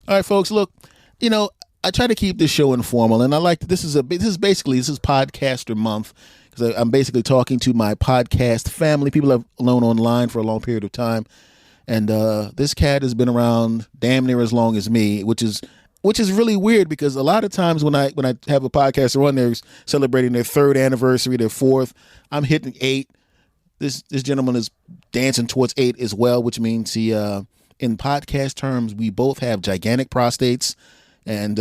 All right, folks. Look, I try to keep this show informal, and I like this is podcaster month because I'm basically talking to my podcast family, people I've known online for a long period of time, and this cat has been around damn near as long as me, which is really weird because a lot of times when I have a podcaster on there celebrating their 3rd anniversary, their 4th, I'm hitting 8. This gentleman is dancing towards 8 as well, which means he. In podcast terms, we both have gigantic prostates and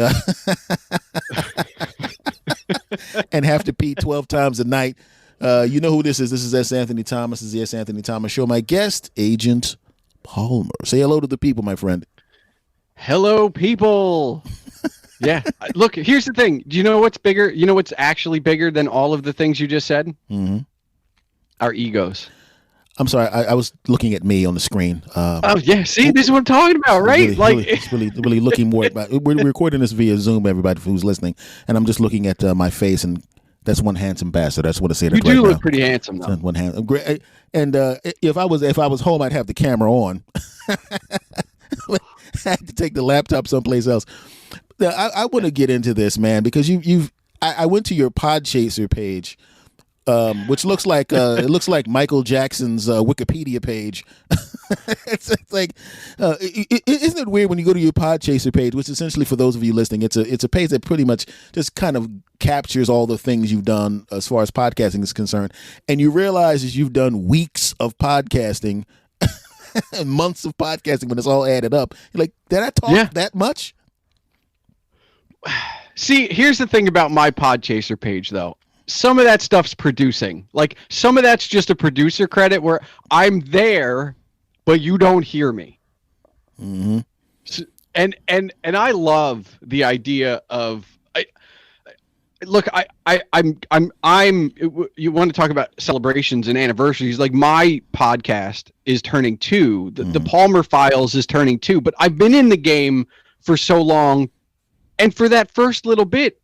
and have to pee 12 times a night. You know who this is. This is S. Anthony Thomas. This is the S. Anthony Thomas Show. My guest, Agent Palmer. Say hello to the people, my friend. Hello, people. Yeah. Look, here's the thing. Do you know what's bigger? You know what's actually bigger than all of the things you just said? Mm-hmm. Our egos. I'm sorry, I was looking at me on the screen. Oh yeah, see, this is what I'm talking about, right? Really looking more at we're recording this via Zoom, everybody who's listening, and I'm just looking at my face, and that's one handsome bastard. I just want to say that. You do look pretty handsome, though. One hand, great. And if I was home, I'd have the camera on. I had to take the laptop someplace else. I want to get into this, man, because I went to your Podchaser page. Which looks like Michael Jackson's Wikipedia page. it's like, isn't it weird when you go to your Podchaser page, which essentially, for those of you listening, it's a page that pretty much just kind of captures all the things you've done as far as podcasting is concerned, and you realize as you've done weeks of podcasting, months of podcasting, when it's all added up, you're like, did I talk that much? See, here's the thing about my Podchaser page, though. Some of that stuff's producing. Like, some of that's just a producer credit where I'm there, but you don't hear me. Mm-hmm. So, and I love the idea of, I'm. You want to talk about celebrations and anniversaries? Like, my podcast is turning 2. The Palmer Files is turning 2. But I've been in the game for so long, and for that first little bit,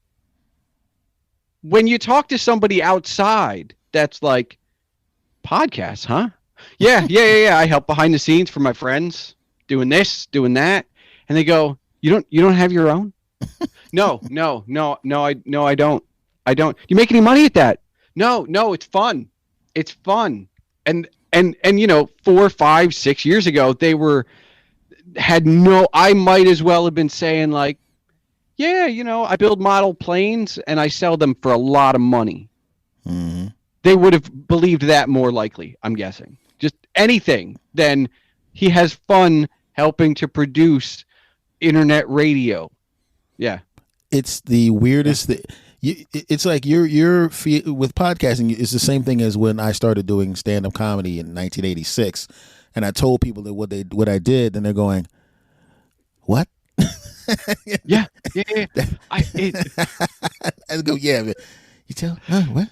when you talk to somebody outside, that's like, podcasts, huh? Yeah. I help behind the scenes for my friends, doing this, doing that, and they go, "You don't have your own?" No, I don't. You make any money at that? No, it's fun. It's fun. And 4, 5, 6 years ago, I might as well have been saying like, yeah, I build model planes and I sell them for a lot of money. Mm-hmm. They would have believed that more likely, I'm guessing. Just anything. Then he has fun helping to produce internet radio. Yeah. It's the weirdest thing. It's like you're with podcasting. It's the same thing as when I started doing stand-up comedy in 1986, and I told people that what I did, and they're going, "What?" Yeah. I go, yeah, but you tell what?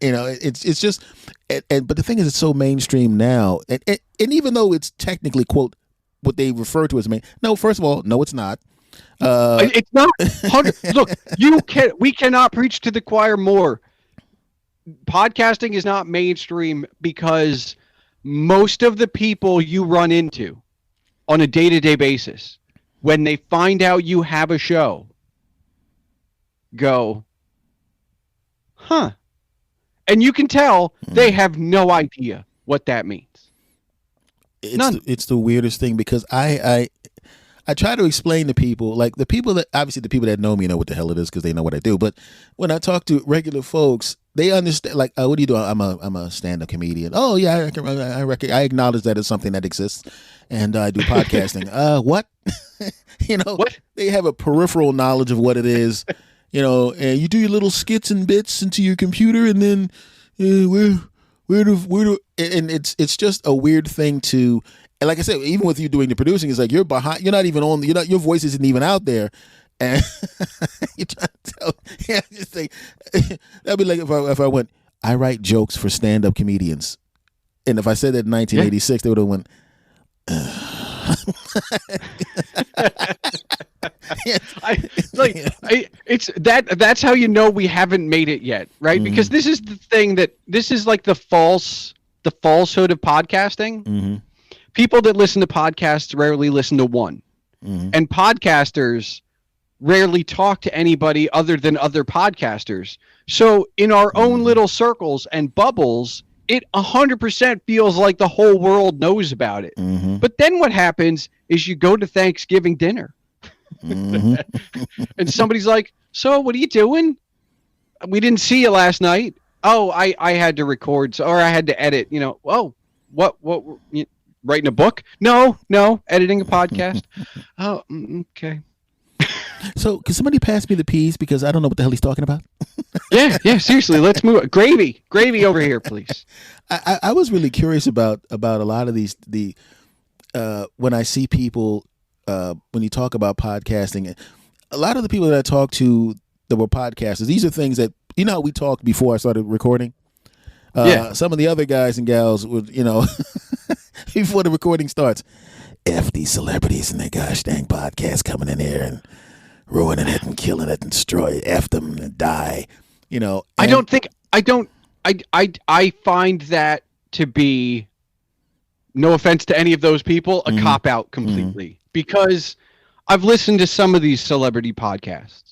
It's just, but the thing is, it's so mainstream now, and even though it's technically quote what they refer to as main. No, first of all, no, it's not. It's not. Look, we cannot preach to the choir more. Podcasting is not mainstream because most of the people you run into on a day-to-day basis, when they find out you have a show, go, huh? And you can tell they have no idea what that means. It's the weirdest thing because I try to explain to people, like the people that know me know what the hell it is because they know what I do. But when I talk to regular folks, they understand. Like, what do you do? I'm a stand-up comedian. Oh yeah, I acknowledge that it's something that exists, and I do podcasting. What? What? They have a peripheral knowledge of what it is. And you do your little skits and bits into your computer, and then and it's just a weird thing to. And like I said, even with you doing the producing, it's like you're behind. You're not even on. Your voice isn't even out there, and you're trying to tell. Yeah, just say that'd be like if I went. I write jokes for stand-up comedians, and if I said that in 1986, they would have went. That's how you know we haven't made it yet, right? Mm-hmm. Because this is the thing this is like the falsehood of podcasting. Mm-hmm. People that listen to podcasts rarely listen to one. and podcasters rarely talk to anybody other than other podcasters. So in our own little circles and bubbles, it 100% feels like the whole world knows about it. But then what happens is you go to Thanksgiving dinner and somebody's like, so what are you doing? We didn't see you last night. Oh, I had to record, or I had to edit, Oh, what, writing a book? No, editing a podcast. Oh, okay. So, can somebody pass me the peas because I don't know what the hell he's talking about? Yeah. Seriously, let's move. Gravy over here, please. I was really curious about a lot of these. When I see people, when you talk about podcasting, a lot of the people that I talk to that were podcasters, these are things that how we talked before I started recording. Some of the other guys and gals would, before the recording starts, F these celebrities and their gosh dang podcast coming in here and ruining it and killing it and destroy it. F them and die. I find that to be, no offense to any of those people, a cop out completely, because I've listened to some of these celebrity podcasts.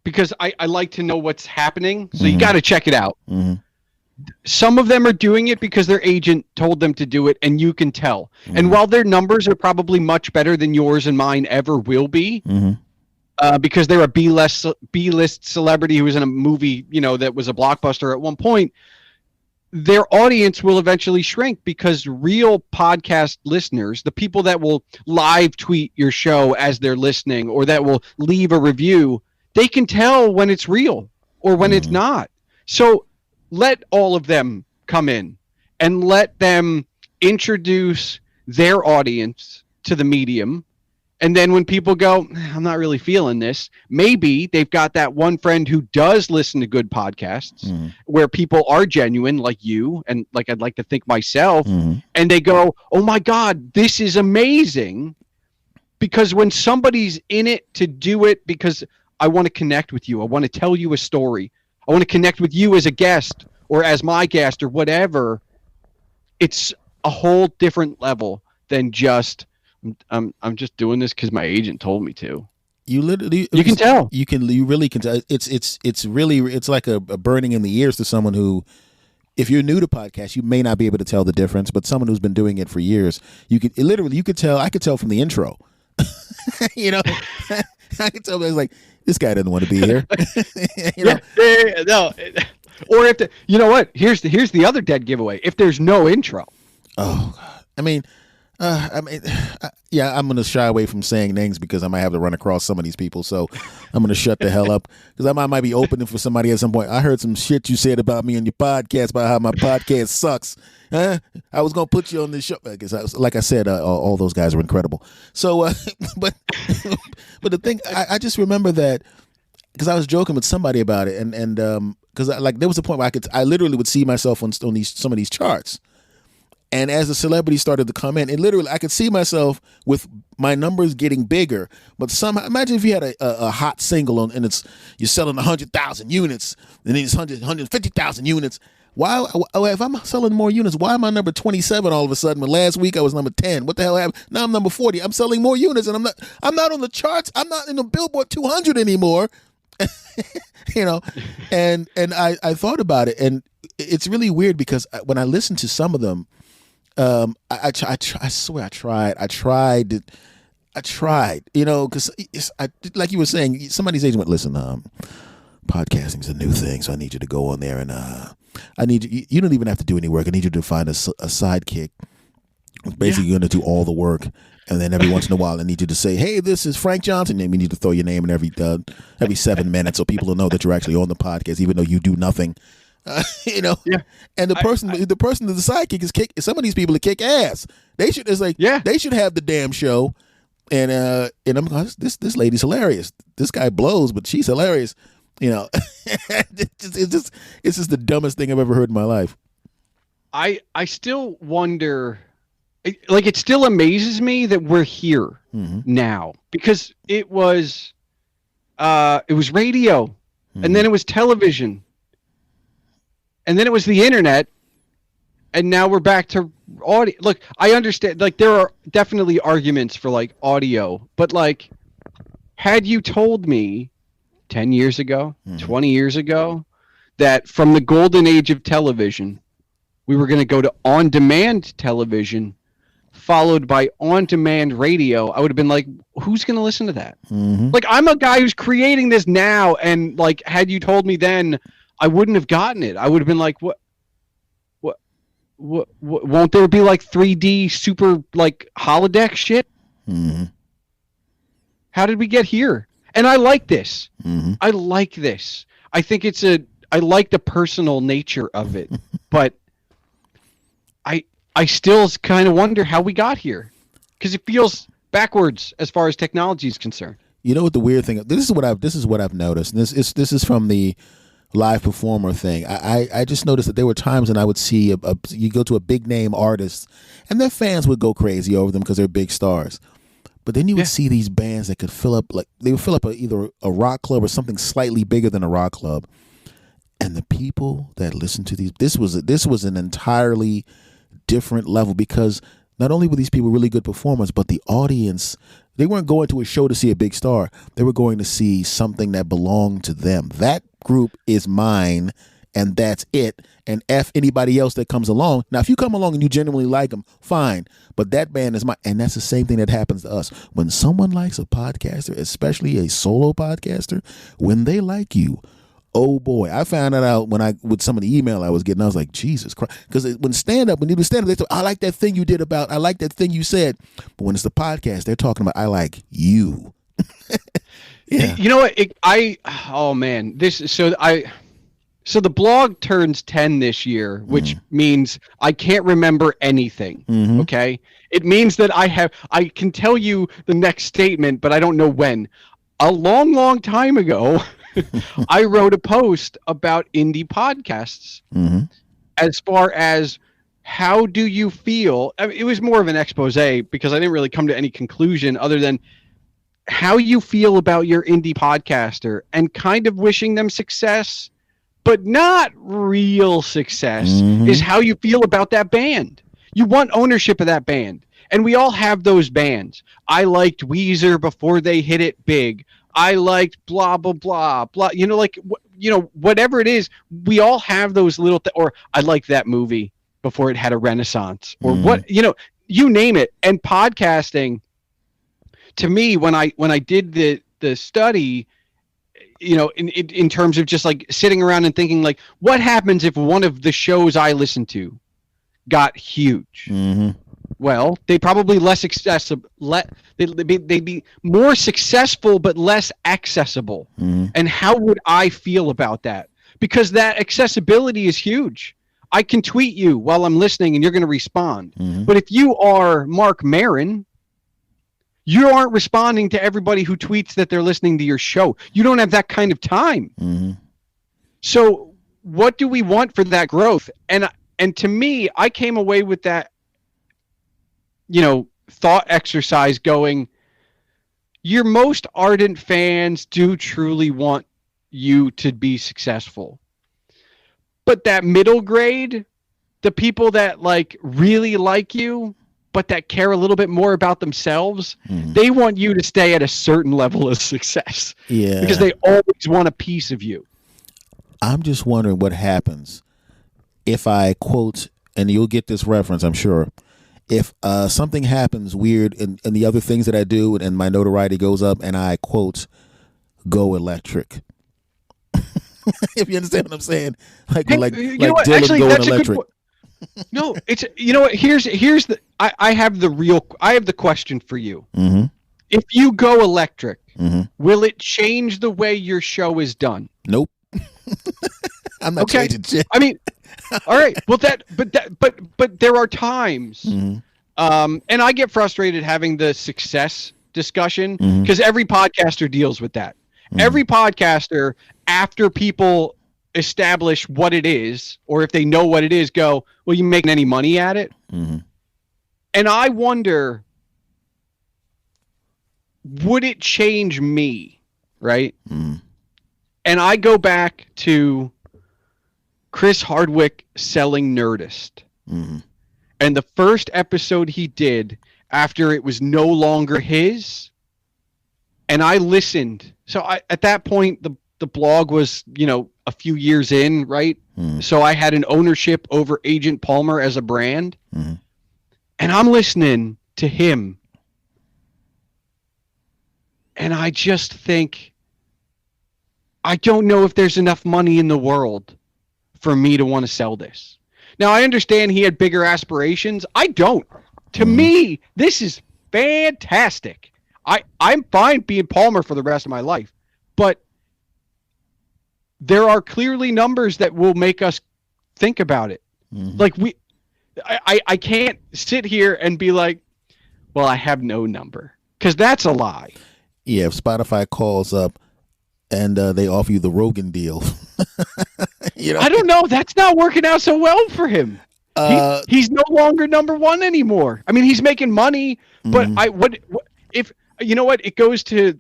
Because I like to know what's happening. So you got to check it out. Some of them are doing it because their agent told them to do it, and you can tell. And while their numbers are probably much better than yours and mine ever will be, because they're a B-list celebrity who was in a movie, that was a blockbuster at one point, their audience will eventually shrink because real podcast listeners, the people that will live tweet your show as they're listening or that will leave a review, they can tell when it's real or when it's not. So let all of them come in and let them introduce their audience to the medium. And then when people go, I'm not really feeling this, maybe they've got that one friend who does listen to good podcasts where people are genuine like you and like I'd like to think myself. And they go, oh my God, this is amazing. Because when somebody's in it to do it because I want to connect with you, I want to tell you a story, I want to connect with you as a guest or as my guest or whatever, it's a whole different level than just I'm just doing this because my agent told me to. You can tell. You really can tell. It's like a burning in the ears to someone who, if you're new to podcasts, you may not be able to tell the difference. But someone who's been doing it for years, you could tell. I could tell from the intro. I could tell. I was like, this guy doesn't want to be here. No. Or if you know what? Here's the other dead giveaway. If there's no intro. Oh God. I'm going to shy away from saying names because I might have to run across some of these people. So I'm going to shut the hell up because I might be opening for somebody at some point. I heard some shit you said about me on your podcast about how my podcast sucks. I was going to put you on this show because, like I said, all those guys are incredible. So, but the thing, I just remember that because I was joking with somebody about it, and because there was a point where I literally would see myself on some of these charts. And as the celebrities started to come in, and literally I could see myself with my numbers getting bigger. But somehow, imagine if you had a hot single and you're selling 100,000 units, and then it's 150,000 units. Why, if I'm selling more units, why am I number 27 all of a sudden? When last week I was number 10. What the hell happened? Now I'm number 40. I'm selling more units, and I'm not on the charts. I'm not in the Billboard 200 anymore. And I thought about it, and it's really weird because when I listen to some of them. I swear I tried, because like you were saying, somebody's agent went, listen, podcasting's a new thing, so I need you to go on there and I need you don't even have to do any work. I need you to find a sidekick who's basically going to do all the work, and then every once in a while I need you to say, hey, this is Frank Johnson, and we need to throw your name in every 7 minutes so people will know that you're actually on the podcast, even though you do nothing. And the person, the sidekick is some of these people that kick ass. They should they should have the damn show. And I'm going, this lady's hilarious. This guy blows, but she's hilarious. It's just the dumbest thing I've ever heard in my life. I still wonder, it still amazes me that we're here now, because it was radio, and then it was television. And then it was the internet, and now we're back to audio. Look, I understand. Like, there are definitely arguments for like audio, but like, had you told me 10 years ago, 20 years ago, that from the golden age of television, we were going to go to on-demand television, followed by on-demand radio, I would have been like, who's going to listen to that? Like, I'm a guy who's creating this now, and like, had you told me then, I wouldn't have gotten it. I would have been like, what won't there be like 3D super like holodeck shit? How did we get here? And I like this. I like this. I think I like the personal nature of it, but I still kind of wonder how we got here, because it feels backwards as far as technology is concerned. You know what the weird thing? This is what I've noticed. And this is from the live performer thing. I just noticed that there were times when I would see you go to a big name artist, and their fans would go crazy over them because they're big stars. But then you would see these bands that could fill up, like they would fill up either a rock club or something slightly bigger than a rock club, and the people that listen to these, this was an entirely different level, because not only were these people really good performers, but the audience, they weren't going to a show to see a big star. They were going to see something that belonged to them. That group is mine, and that's it. And F anybody else that comes along. Now, if you come along and you genuinely like them, fine. But that band is mine. And that's the same thing that happens to us. When someone likes a podcaster, especially a solo podcaster, when they like you, oh boy, I found that out with some of the email I was getting. I was like, Jesus Christ. Because when you do stand up, they talk, I like that thing you did about, I like that thing you said. But when it's the podcast, they're talking about, I like you. Yeah. You know what? Oh man, so the blog turns 10 this year, which means I can't remember anything. Okay. It means that I can tell you the next statement, but I don't know when. A long, long time ago, I wrote a post about indie podcasts as far as how do you feel. I mean, it was more of an expose because I didn't really come to any conclusion other than how you feel about your indie podcaster, and kind of wishing them success, but not real success, is how you feel about that band. You want ownership of that band. And we all have those bands. I liked Weezer before they hit it big. I liked blah, blah, blah, blah. You know, like, whatever it is, we all have those little, or I liked that movie before it had a renaissance, or what, you name it. And podcasting, to me, when I did the study, in terms of just like sitting around and thinking, like, what happens if one of the shows I listen to got huge? Well, they probably less accessible. They'd be more successful, but less accessible. And how would I feel about that? Because that accessibility is huge. I can tweet you while I'm listening, and you're going to respond. But if you are Mark Maron, you aren't responding to everybody who tweets that they're listening to your show. You don't have that kind of time. So what do we want for that growth? And to me, I came away with that, thought exercise going, your most ardent fans do truly want you to be successful. But that middle grade, the people that like really like you, but that care a little bit more about themselves, they want you to stay at a certain level of success. Yeah. Because they always want a piece of you. I'm just wondering what happens if I quote, and you'll get this reference, I'm sure, if something happens weird in the other things that I do and my notoriety goes up and I quote, go electric. If you understand what I'm saying. Like Dylan actually, going electric. No, it's, what, here's the, I have the question for you. If you go electric, will it change the way your show is done? Nope. I'm not changing shit. I mean, all right. Well, but there are times, and I get frustrated having the success discussion because every podcaster deals with that. Every podcaster, after people establish what it is, or if they know what it is, go, well, you making any money at it? And I wonder, would it change me, right? And I go back to Chris Hardwick selling Nerdist. And the first episode he did after it was no longer his, and I listened. So at that point, the blog was, a few years in, right? So I had an ownership over Agent Palmer as a brand. And I'm listening to him. And I just think, I don't know if there's enough money in the world for me to want to sell this. Now, I understand he had bigger aspirations. I don't. To me, this is fantastic. I'm fine being Palmer for the rest of my life. But there are clearly numbers that will make us think about it. Like I can't sit here and be like, well, I have no number, because that's a lie. Yeah, if Spotify calls up and they offer you the Rogan deal, I don't know. That's not working out so well for him. He's no longer number one anymore. I mean, he's making money, but what if you know what? It goes to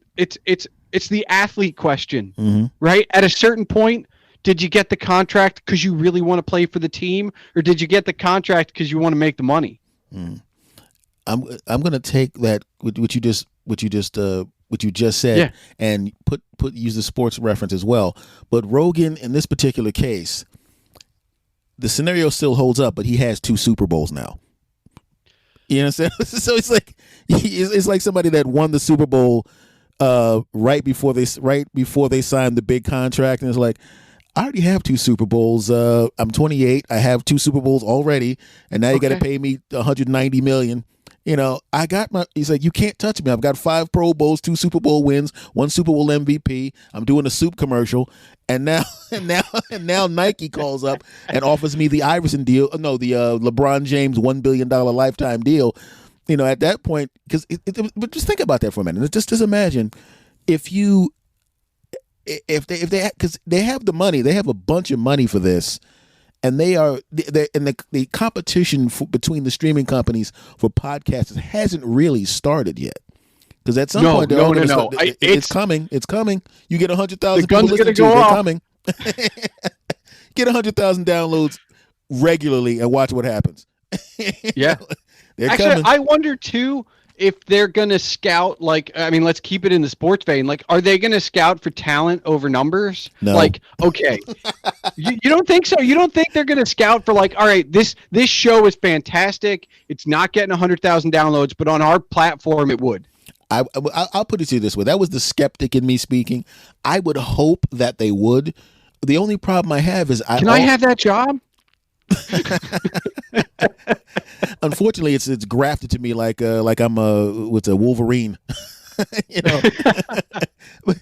it's the athlete question, right? At a certain point, did you get the contract because you really want to play for the team, or did you get the contract because you want to make the money? I'm going to take that what you just said and use the sports reference as well. But Rogan, in this particular case, the scenario still holds up, but he has 2 Super Bowls now. You know what I'm saying? So it's like somebody that won the Super Bowl right before they signed the big contract, and it's like, I already have 2 Super Bowls. I'm 28. I have 2 Super Bowls already, and now you got to pay me $190 million. I got he's like, you can't touch me. I've got 5 Pro Bowls, 2 Super Bowl wins, 1 Super Bowl MVP. I'm doing a soup commercial. And now Nike calls up and offers me the Iverson deal. No, the LeBron James $1 billion lifetime deal. At that point, but just think about that for a minute. Just imagine if they because they have the money, they have a bunch of money for this. And the competition between the streaming companies for podcasts hasn't really started yet. Because at some point, it's coming. It's coming. You get 100,000 people listening to it. They're coming. Get 100,000 downloads regularly and watch what happens. Yeah, they're actually coming. I wonder too if they're gonna scout. Like, I mean, let's keep it in the sports vein. Like, are they gonna scout for talent over numbers? No. Like, okay, you don't think so? You don't think they're gonna scout for, like, all right, this show is fantastic. It's not getting 100,000 downloads, but on our platform it would. I'll put it to you this way. That was the skeptic in me speaking. I would hope that they would. The only problem I have is I have that job? Unfortunately, it's grafted to me like I'm a Wolverine. but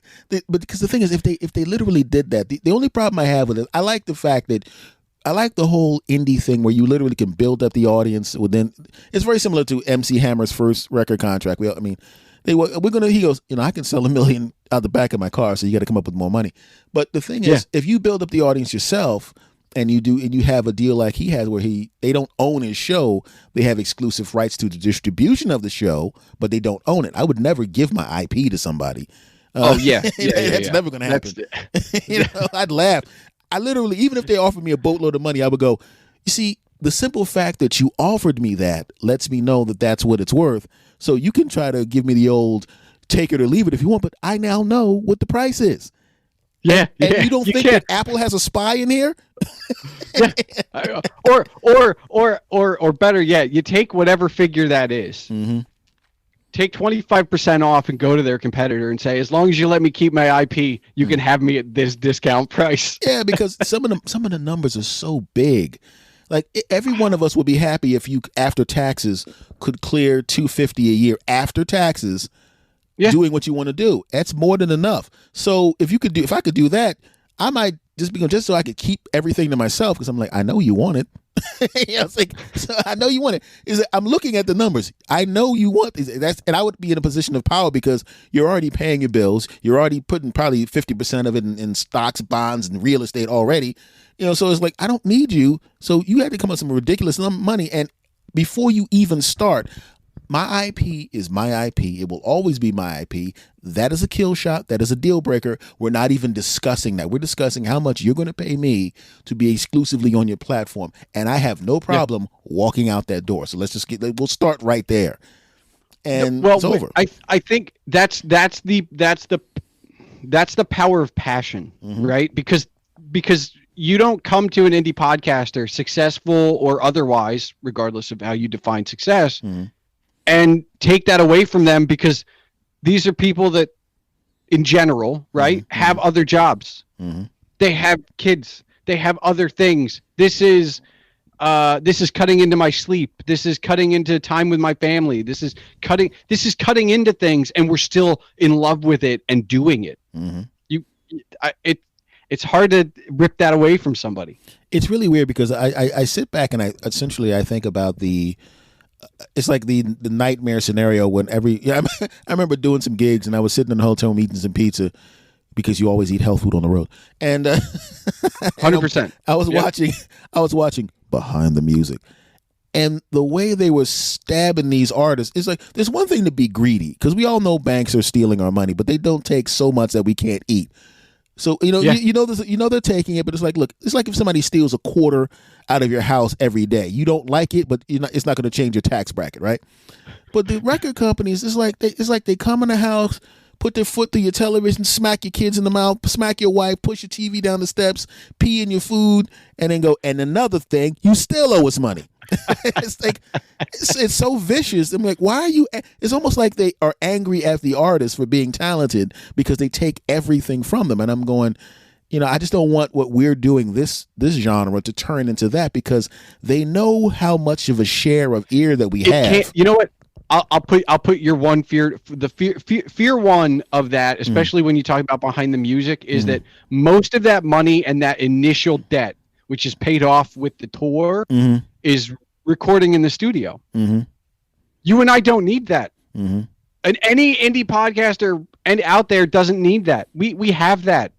because the thing is, if they literally did that, the only problem I have with it, I like the fact that I like the whole indie thing where you literally can build up the audience within. It's very similar to MC Hammer's first record contract. He goes, I can sell 1 million out the back of my car, so you got to come up with more money. But the thing is, if you build up the audience yourself, and you have a deal like he has where they don't own his show, they have exclusive rights to the distribution of the show, but they don't own it. I would never give my IP to somebody. That's never going to happen. I'd laugh. I literally, even if they offered me a boatload of money, I would go, you see, the simple fact that you offered me that lets me know that that's what it's worth. So you can try to give me the old take it or leave it if you want, but I now know what the price is. And you don't think that Apple has a spy in here? or better yet, you take whatever figure that is. Take 25% off and go to their competitor and say, as long as you let me keep my IP, you can have me at this discount price. Yeah, because some of the numbers are so big. Like, every one of us would be happy if you, after taxes, could clear $250 a year after taxes. Doing what you want to do. That's more than enough. So if I could do that, I might just so I could keep everything to myself, because I'm like, I know you want it. It's like, so I know you want it. I'm looking at the numbers. I know you want these. And I would be in a position of power because you're already paying your bills. You're already putting probably 50% of it in stocks, bonds, and real estate already. So it's like, I don't need you. So you had to come up with some ridiculous money. And before you even start, My IP is my IP. It will always be my IP. That is a kill shot. That is a deal breaker. We're not even discussing that. We're discussing how much you're going to pay me to be exclusively on your platform. And I have no problem walking out that door. So we'll start right there. And it's over. I think that's the power of passion, right? Because you don't come to an indie podcaster, successful or otherwise, regardless of how you define success, and take that away from them, because these are people that, in general, right, have other jobs. They have kids. They have other things. This is cutting into my sleep. This is cutting into time with my family. This is cutting into things, and we're still in love with it and doing it. It's hard to rip that away from somebody. It's really weird, because I sit back and I think about it's like the nightmare scenario when I remember doing some gigs, and I was sitting in a hotel room eating some pizza, because you always eat health food on the road. And 100%. I was watching Behind the Music. And the way they were stabbing these artists, it's like, there's one thing to be greedy, because we all know banks are stealing our money, but they don't take so much that we can't eat. So, you know they're taking it, but it's like, look, it's like if somebody steals a quarter out of your house every day. You don't like it, but it's not going to change your tax bracket, right? But the record companies, it's like they come in the house, put their foot through your television, smack your kids in the mouth, smack your wife, push your TV down the steps, pee in your food, and then go, and another thing, you still owe us money. It's like, it's so vicious. I'm like, why are you? It's almost like they are angry at the artists for being talented, because they take everything from them. And I'm going, I just don't want what we're doing, this genre, to turn into that, because they know how much of a share of ear that we have. You know what? I'll put your one fear one of that, especially when you talk about Behind the Music, is that most of that money and that initial debt, which is paid off with the tour, is recording in the studio. You and I don't need that. And any indie podcaster out there doesn't need that. We have that.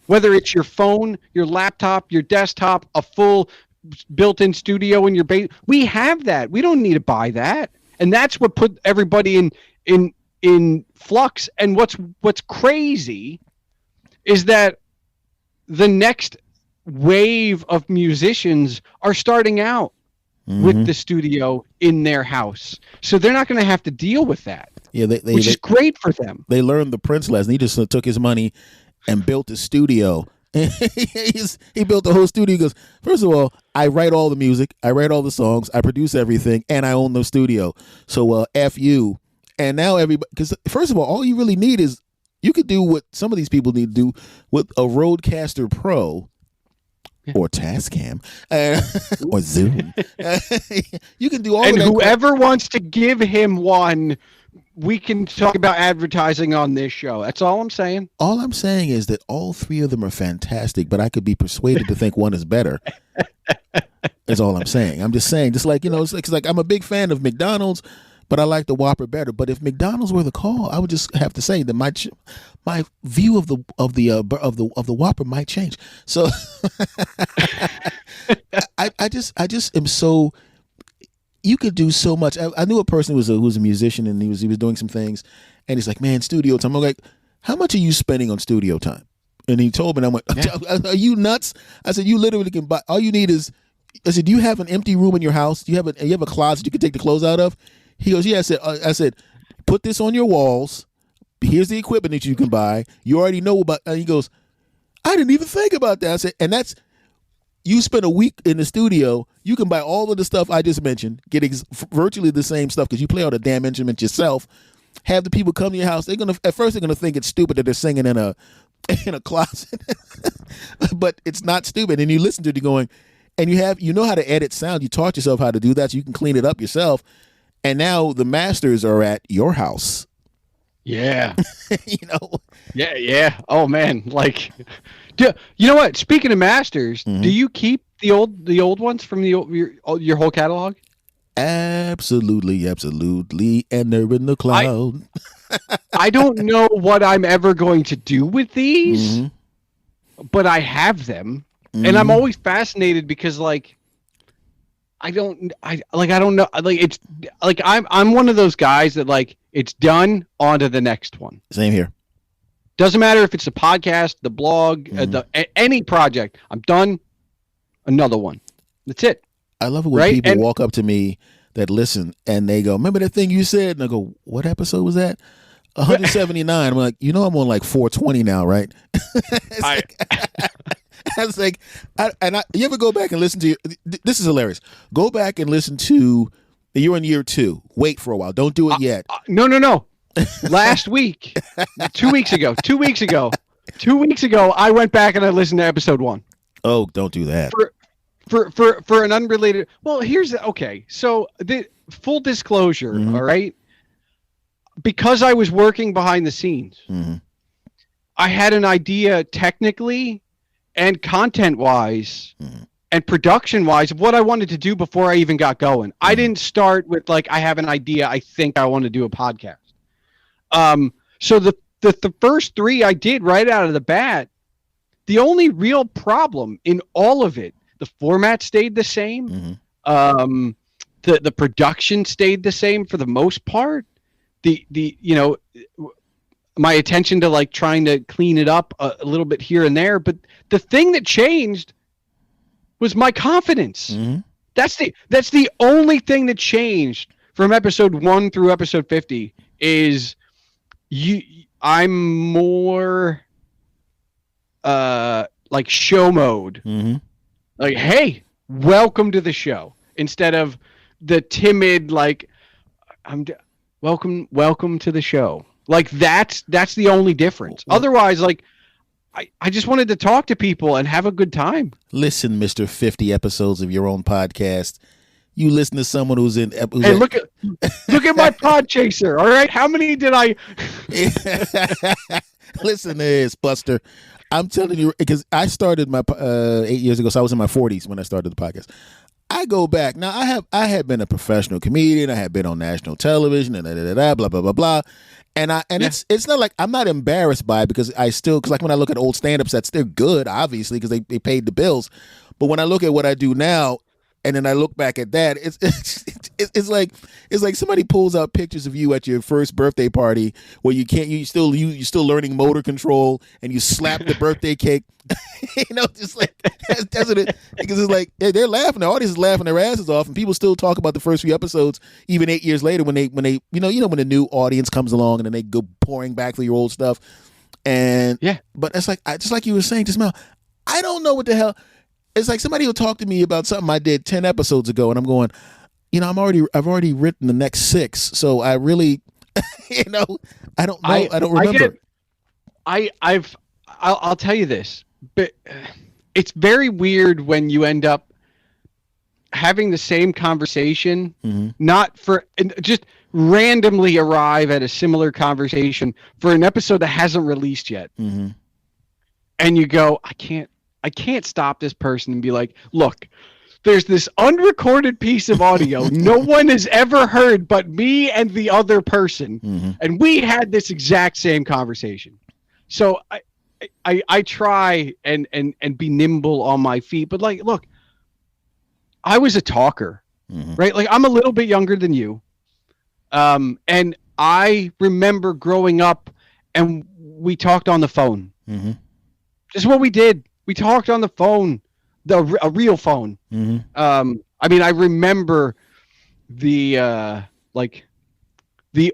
Whether it's your phone, your laptop, your desktop, a full built-in studio in your base, we have that. We don't need to buy that. And that's what put everybody in flux. And what's crazy is that the next wave of musicians are starting out with the studio in their house, so they're not going to have to deal with that. Yeah, which is great for them. They learned the Prince lesson. He just took his money and built a studio. He built the whole studio. He goes, first of all, I write all the music, I write all the songs, I produce everything, and I own the studio. So F you. And now everybody, because first of all you really need is, you could do what some of these people need to do with a Rodecaster Pro or Tascam or Zoom. You can do all of that. And whoever wants to give him one, we can talk about advertising on this show. That's all I'm saying. All I'm saying is that all three of them are fantastic, but I could be persuaded to think one is better. That's all I'm saying. I'm just saying, just like, it's like I'm a big fan of McDonald's, but I like the Whopper better. But if McDonald's were the call, I would just have to say that my view of the Whopper might change. So I just am so. You could do so much. I knew a person who was a musician, and he was doing some things, and he's like, man, studio time. I'm like, how much are you spending on studio time? And he told me, and I went, are you nuts? I said, you literally can buy. All you need is. I said, do you have an empty room in your house? Do you have a closet you can take the clothes out of? He goes, yeah. I said, put this on your walls. Here's the equipment that you can buy. You already know about. And he goes, I didn't even think about that. I said, and that's. You spend a week in the studio, you can buy all of the stuff I just mentioned, get virtually the same stuff, because you play all the damn instruments yourself. Have the people come to your house. At first they're gonna think it's stupid that they're singing in a closet, but it's not stupid. And you listen to it, you're going, and you know how to edit sound. You taught yourself how to do that, so you can clean it up yourself. And now the masters are at your house. Yeah. Yeah. Oh man, like. You know what? Speaking of masters, do you keep the old ones from your whole catalog? Absolutely, and they're in the cloud. I don't know what I'm ever going to do with these, but I have them, and I'm always fascinated because, like, I don't know. Like it's like I'm one of those guys that like it's done, on to the next one. Same here. Doesn't matter if it's a podcast, the blog, any project. I'm done. Another one. That's it. I love it when people walk up to me that listen and they go, "Remember that thing you said?" And I go, "What episode was that?" 179. I'm like, I'm on like 420 now, right? I was like, you ever go back and listen to? This is hilarious. Go back and listen to. You're in year 2. Wait for a while. Don't do it yet. No. Last week, 2 weeks ago, I went back and I listened to episode 1. Oh, don't do that. For an unrelated. Well, okay. So the full disclosure, all right. Because I was working behind the scenes, I had an idea technically and content-wise and production-wise of what I wanted to do before I even got going. I didn't start with like, I have an idea, I think I want to do a podcast. So the first 3 I did right out of the bat, the only real problem in all of it, the format stayed the same. The production stayed the same for the most part. My attention to like trying to clean it up a little bit here and there, but the thing that changed was my confidence. That's the only thing that changed from episode 1 through episode 50 is I'm more like show mode. Like, hey, welcome to the show, instead of the timid like welcome to the show. Like that's the only difference. Otherwise, like I just wanted to talk to people and have a good time. Listen, Mr. 50 episodes of your own podcast. You listen to someone who's in. Hey, look at my pod chaser. All right, how many did I? Listen to this, Buster. I'm telling you, because I started my 8 years ago, so I was in my 40s when I started the podcast. I go back now. I had been a professional comedian. I had been on national television and blah blah blah blah blah. And it's not like I'm not embarrassed by it, because like when I look at old stand-up sets, they're good, obviously, because they paid the bills. But when I look at what I do now, and then I look back at that, it's like somebody pulls out pictures of you at your first birthday party where you're still learning motor control, and you slap the birthday cake. Just like that's what it, because it's like they're laughing, the audience is laughing their asses off, and people still talk about the first few episodes even 8 years later when they when the new audience comes along, and then they go pouring back through your old stuff. And but it's like just like you were saying just now, I don't know what the hell. It's like somebody will talk to me about something I did 10 episodes ago, and I'm going, I've already written the next 6, so I really, I don't know, I don't remember. I'll tell you this, but it's very weird when you end up having the same conversation, not for just randomly arrive at a similar conversation for an episode that hasn't released yet, and you go, I can't stop this person and be like, look, there's this unrecorded piece of audio no one has ever heard but me and the other person, and we had this exact same conversation. So I try and be nimble on my feet, but like, look, I was a talker, right? Like, I'm a little bit younger than you, and I remember growing up and we talked on the phone. Just what we did. We talked on the phone, a real phone. I mean, I remember the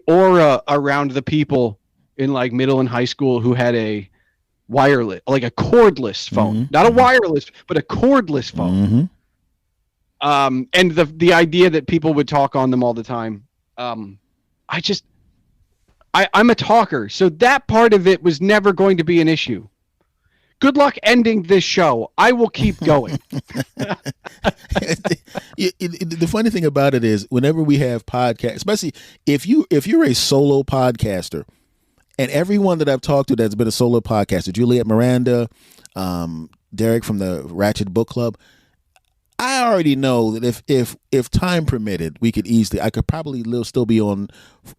aura around the people in like middle and high school who had a wireless, like a cordless phone, not a wireless, but a cordless phone. And the idea that people would talk on them all the time. I'm a talker, so that part of it was never going to be an issue. Good luck ending this show. I will keep going. The funny thing about it is, whenever we have podcasts, especially if you're a solo podcaster, and everyone that I've talked to that's been a solo podcaster, Juliet Miranda, Derek from the Ratchet Book Club, I already know that if time permitted, I could probably still be on,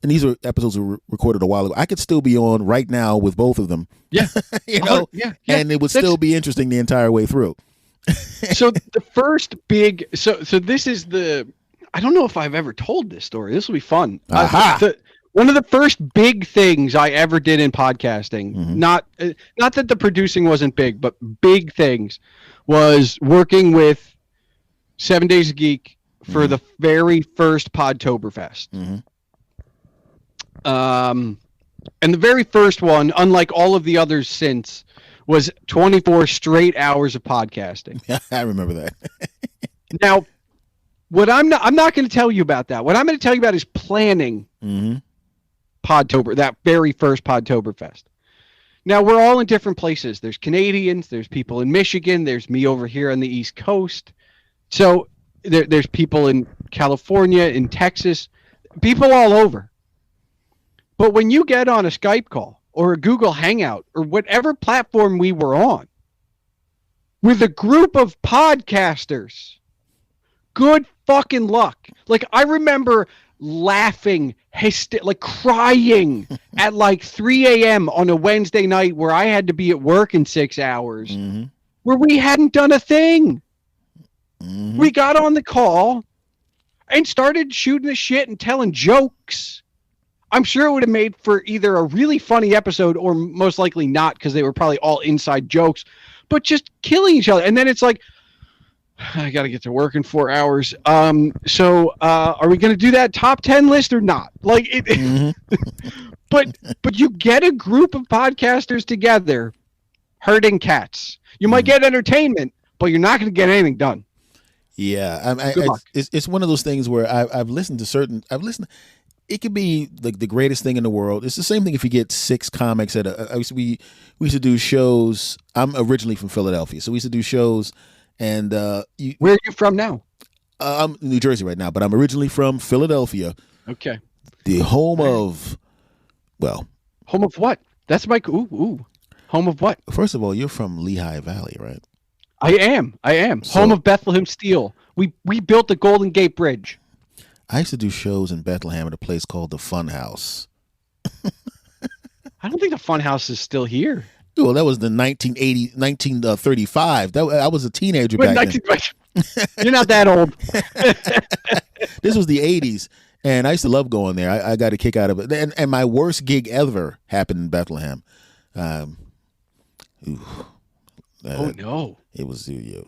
and these are episodes were recorded a while ago, I could still be on right now with both of them. Yeah. And it would still be interesting the entire way through. So the first big, so this is the, I don't know if I've ever told this story. This will be fun. Aha. One of the first big things I ever did in podcasting, not that the producing wasn't big, but big things, was working with 7 Days a Geek for the very first Podtoberfest. And the very first one, unlike all of the others since, was 24 straight hours of podcasting. I remember that. Now, I'm not going to tell you about that. What I'm going to tell you about is planning Podtober, that very first Podtoberfest. Now, we're all in different places. There's Canadians, there's people in Michigan, there's me over here on the East Coast. So there's people in California, in Texas, people all over. But when you get on a Skype call or a Google Hangout or whatever platform we were on with a group of podcasters, good fucking luck. Like, I remember laughing, like crying at like 3 a.m. on a Wednesday night where I had to be at work in 6 hours, where we hadn't done a thing. We got on the call and started shooting the shit and telling jokes. I'm sure it would have made for either a really funny episode or most likely not, because they were probably all inside jokes, but just killing each other. And then it's like, I got to get to work in 4 hours. So are we going to do that top 10 list or not? Like it, but you get a group of podcasters together herding cats. You might get entertainment, but you're not going to get anything done. Yeah. It's one of those things where I've listened to it could be the greatest thing in the world. It's the same thing if you get 6 comics at we used to do shows. I'm originally from Philadelphia, so we used to do shows. And where are you from now? I'm in New Jersey right now, but I'm originally from Philadelphia. Okay. The home of, well. Home of what? That's my, ooh. Home of what? First of all, you're from Lehigh Valley, right? I am. So, home of Bethlehem Steel. We built the Golden Gate Bridge. I used to do shows in Bethlehem at a place called the Fun House. I don't think the Fun House is still here. Well, that was the 1935. I was a teenager back then. You're not that old. This was the 80s, and I used to love going there. I got a kick out of it. And my worst gig ever happened in Bethlehem. Oh, no. It was, it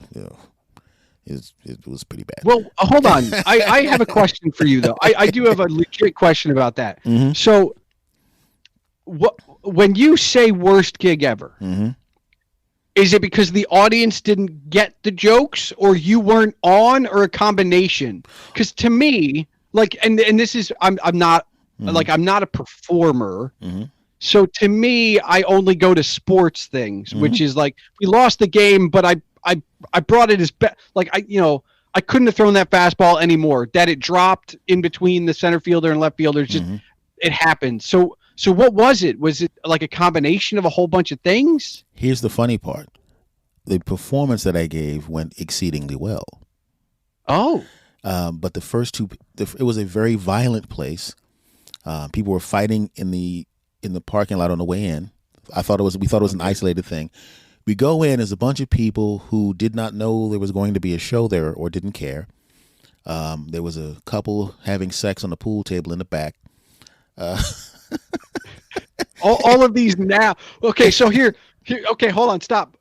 was pretty bad. Well, hold on. I have a question for you, though. I do have a legit question about that. So, when you say worst gig ever, is it because the audience didn't get the jokes, or you weren't on, or a combination? Because to me, like, and this is, I'm not like, I'm not a performer. So to me, I only go to sports things, which is like, we lost the game, but I brought it as like, I couldn't have thrown that fastball anymore. That it dropped in between the center fielder and left fielder. Just it happened. So what was it? Was it like a combination of a whole bunch of things? Here's the funny part. The performance that I gave went exceedingly well. Oh. But the first two, it was a very violent place. People were fighting in the parking lot on the way in. We thought it was an isolated thing. We go in as a bunch of people who did not know there was going to be a show there or didn't care. There was a couple having sex on the pool table in the back. all of these now. Okay, so here. Okay, hold on, stop.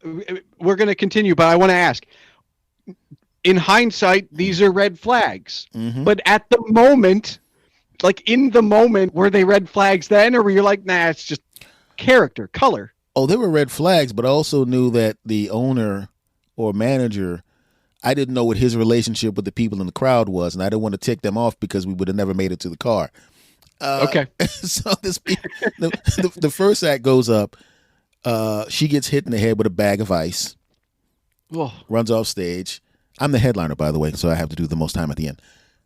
We're going to continue, but I want to ask. In hindsight, these are red flags. But at the moment, like in the moment, were they red flags then, or were you like, nah, it's just character, color? Oh, they were red flags, but I also knew that the owner or manager, I didn't know what his relationship with the people in the crowd was, and I didn't want to tick them off because we would have never made it to the car. Okay. So the first act goes up. She gets hit in the head with a bag of ice. Whoa. Runs off stage. I'm the headliner, by the way, so I have to do the most time at the end.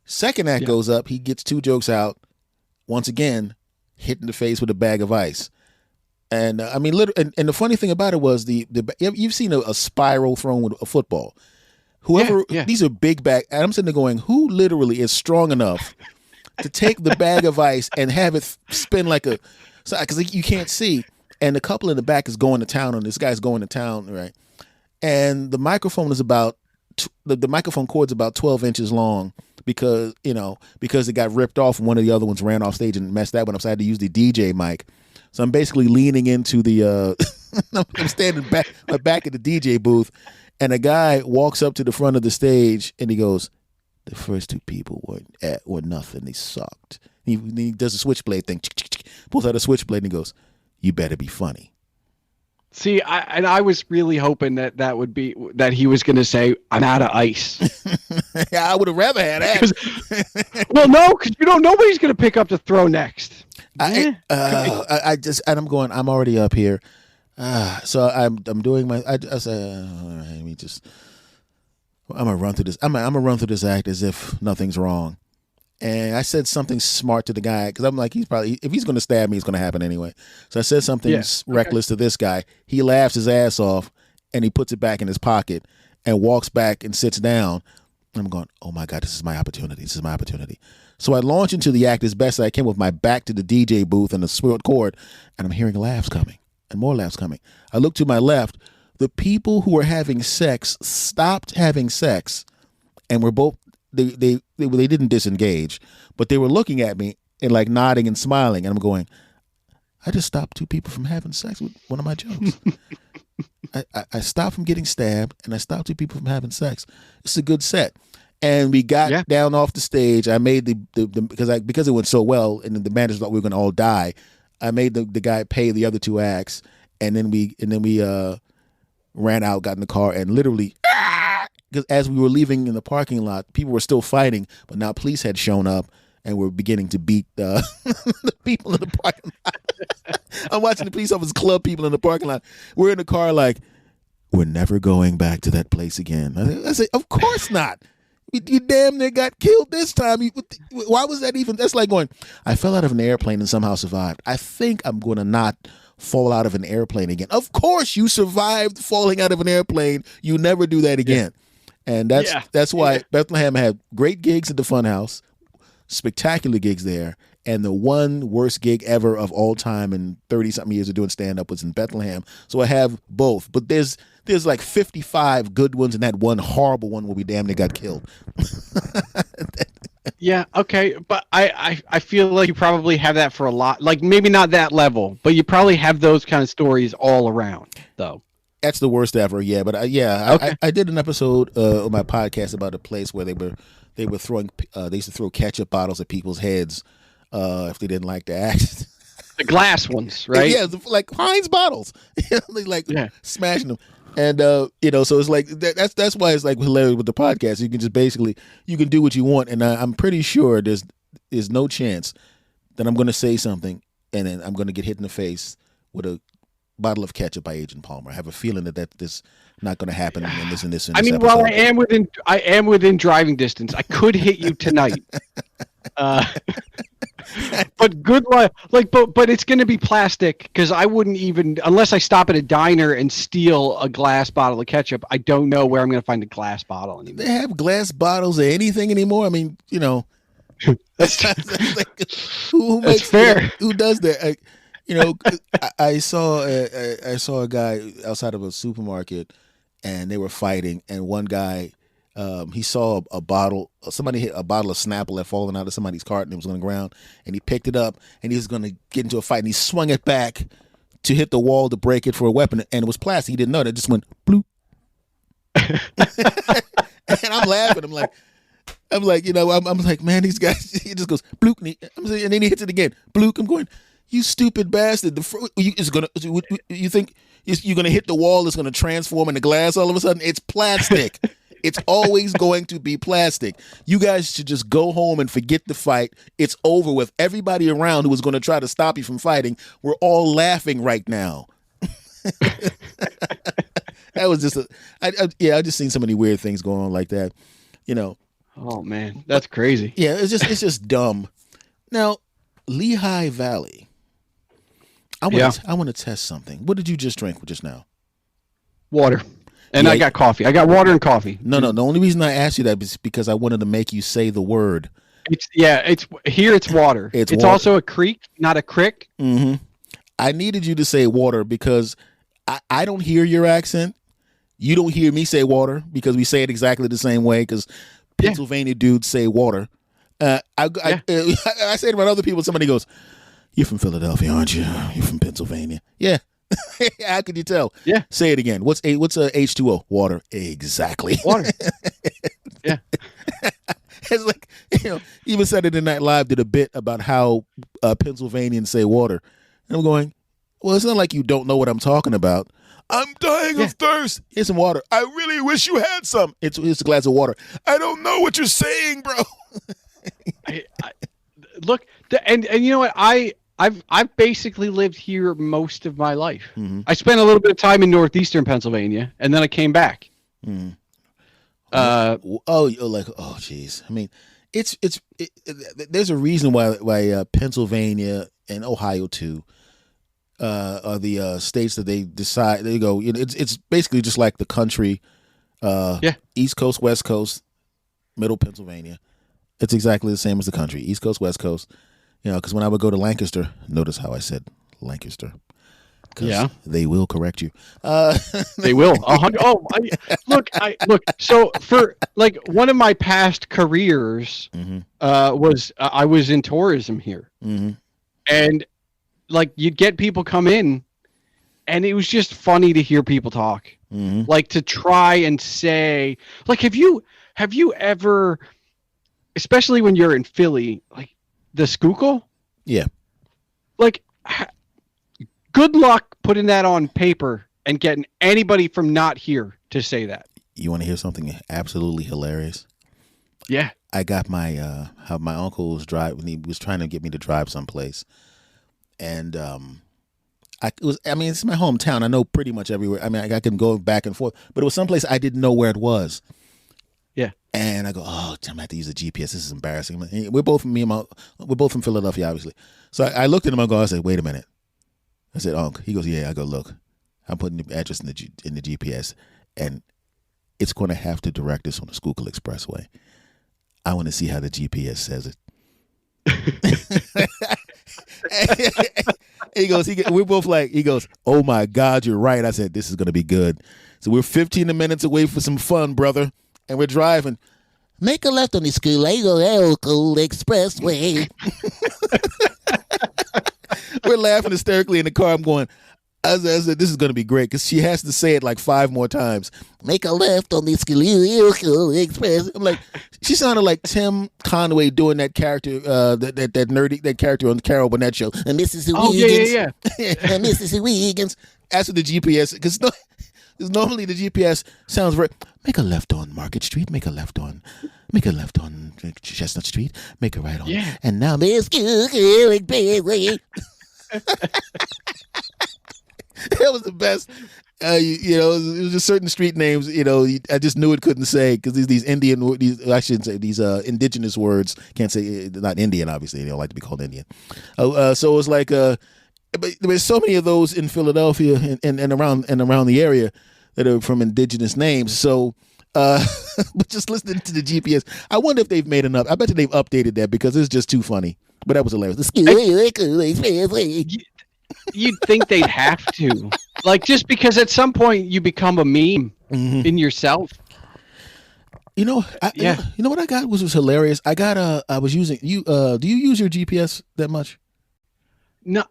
Second act goes up. He gets 2 jokes out. Once again, hit in the face with a bag of ice. And I mean, literally, and the funny thing about it was you've seen a spiral thrown with a football. Whoever, these are big bag. And I'm sitting there going, who literally is strong enough to take the bag of ice and have it spin like because you can't see. And the couple in the back is going to town on this guy's going to town, right? and the microphone is the microphone cord's about 12 inches long because it got ripped off and one of the other ones ran off stage and messed that one up. So I had to use the DJ mic. So I'm basically leaning into the I'm standing my back at the DJ booth, and a guy walks up to the front of the stage and he goes, "The first two people were nothing. They sucked." He does a switchblade thing, pulls out a switchblade and he goes, "You better be funny." See, I was really hoping that would be that he was going to say, "I'm out of ice." Yeah, I would have rather had that. Well, no, because nobody's going to pick up the throw next. I'm already up here. So I'm doing my. I say, all right, let me just. I'm gonna run through this. I'm gonna run through this act as if nothing's wrong. And I said something smart to the guy because I'm like, if he's gonna stab me, it's gonna happen anyway. So I said something reckless to this guy. He laughs his ass off, and he puts it back in his pocket and walks back and sits down. And I'm going, oh my God, this is my opportunity. This is my opportunity. So I launch into the act as best I can with my back to the DJ booth and the swirled cord, and I'm hearing laughs coming and more laughs coming. I look to my left. The people who were having sex stopped having sex, and were both they didn't disengage, but they were looking at me and like nodding and smiling, and I'm going, I just stopped two people from having sex with one of my jokes. I stopped from getting stabbed, and I stopped two people from having sex. It's a good set. And we got down off the stage. I made because it went so well, and the managers thought we were going to all die. I made the guy pay the other two acts, and then we ran out, got in the car, and literally, because as we were leaving in the parking lot, people were still fighting, but now police had shown up and were beginning to beat the people in the parking lot. I'm watching the police officers club people in the parking lot. We're in the car like, we're never going back to that place again. I say, of course not. You damn near got killed this time. Why was that even? That's like going, I fell out of an airplane and somehow survived. I think I'm going to not fall out of an airplane again. Of course you survived falling out of an airplane. You never do that again. Yeah. And that's why Bethlehem had great gigs at the Funhouse, spectacular gigs there. And the one worst gig ever of all time in 30-something years of doing stand-up was in Bethlehem. So I have both. But there's like 55 good ones and that one horrible one where we damn near got killed. Yeah, okay. But I feel like you probably have that for a lot. Like maybe not that level, but you probably have those kind of stories all around, though. That's the worst ever, yeah. But okay. I did an episode on my podcast about a place where they were throwing they used to throw ketchup bottles at people's heads if they didn't like the act. The glass ones, right? Yeah, like Heinz bottles. They smashing them. And so it's like that's why it's like hilarious with the podcast. You can just basically you can do what you want, and I'm pretty sure there's no chance that I'm going to say something and then I'm going to get hit in the face with a bottle of ketchup by Agent Palmer. I have a feeling that this not going to happen in this I mean, episode. while I am within driving distance, I could hit you tonight. But good luck. But it's going to be plastic because I wouldn't even unless I stop at a diner and steal a glass bottle of ketchup. I don't know where I'm going to find a glass bottle anymore. They have glass bottles of anything anymore. I mean, that's like, who makes fair. Who does that? I saw a guy outside of a supermarket, and they were fighting, and one guy. He saw a bottle. Somebody hit a bottle of Snapple had fallen out of somebody's cart and it was on the ground. And he picked it up and he was going to get into a fight. And he swung it back to hit the wall to break it for a weapon. And it was plastic. He didn't know that. It just went bloop. And I'm laughing. I'm like, I'm like, man, these guys. He just goes bloop. And then he hits it again. Bloop. I'm going, you stupid bastard. You think you're going to hit the wall? It's going to transform into glass all of a sudden? It's plastic. It's always going to be plastic. You guys should just go home and forget the fight. It's over with. Everybody around who was going to try to stop you from fighting, we're all laughing right now. That was just I just seen so many weird things going on like that. Oh man, that's crazy. Yeah, it's just dumb. Now, Lehigh Valley. I want to test something. What did you just drink just now? Water. And I got coffee. I got water and coffee. No. The only reason I asked you that is because I wanted to make you say the word. It's water. It's water. Also a creek, not a crick. Mm-hmm. I needed you to say water because I don't hear your accent, You don't hear me say water because we say it exactly the same way because Yeah. Pennsylvania dudes say water. I say it around other people. Somebody goes, "You're from Philadelphia, aren't you? You're from Pennsylvania." Yeah. How could you tell? Yeah. Say it again. What's H2O? Water. Exactly. Water. Yeah. It's like, even Saturday Night Live did a bit about how Pennsylvanians say water. And I'm going, well, it's not like you don't know what I'm talking about. I'm dying of thirst. Here's some water. I really wish you had some. It's a glass of water. I don't know what you're saying, bro. Look, and you know what? I've basically lived here most of my life. Mm-hmm. I spent a little bit of time in northeastern Pennsylvania, and then I came back. Mm. Geez. I mean, there's a reason why Pennsylvania and Ohio too are the states that they decide. There you go. It's basically just like the country. East Coast, West Coast, Middle Pennsylvania. It's exactly the same as the country. East Coast, West Coast. Because when I would go to Lancaster, notice how I said Lancaster. Yeah, they will correct you. They will. Look. So for like one of my past careers was I was in tourism here, and like you'd get people come in, and it was just funny to hear people talk, like to try and say, like, have you ever, especially when you're in Philly, like the Schuylkill? Yeah, like. Good luck putting that on paper and getting anybody from not here to say that. You want to hear something absolutely hilarious? Yeah. I got my uncle was driving. He was trying to get me to drive someplace, and it's my hometown. I know pretty much everywhere. I mean, I can go back and forth, but it was someplace I didn't know where it was. Yeah. And I go, oh, I'm gonna have to use a GPS. This is embarrassing. We're both from Philadelphia, obviously. So I looked at him and I said, wait a minute. I said, Unc. He goes, yeah. I go, look, I'm putting the address in the GPS, and it's going to have to direct us on the Schuylkill Expressway. I want to see how the GPS says it. We're both like, he goes, oh my God, you're right. I said, this is going to be good. So we're 15 minutes away for some fun, brother, and we're driving. Make a left on the Schuylkill Expressway. We're laughing hysterically in the car. I'm going, I said, this is going to be great because she has to say it like 5 more times. Make a left on the Schuylkill Express. I'm like, she sounded like Tim Conway doing that character, that character on the Carol Burnett show. And Mrs. Wiggins. Yeah. And Mrs. Wiggins. As for the GPS, because normally the GPS sounds very. Make a left on Market Street. Make a left on Chestnut Street. Make a right on. Yeah. And now there's Schuylkill Expressway. That was the best. It was just certain street names. I just knew it couldn't say because these indigenous words can't say. Not Indian, obviously. They don't like to be called Indian. So it was like, but there's so many of those in Philadelphia and around the area that are from indigenous names. So, but just listening to the GPS, I wonder if they've made enough. I bet you they've updated that because it's just too funny. But that was hilarious. You'd think they'd have to, like, just because at some point you become a meme in yourself. You know what I got was hilarious. I was using you. Do you use your GPS that much? No,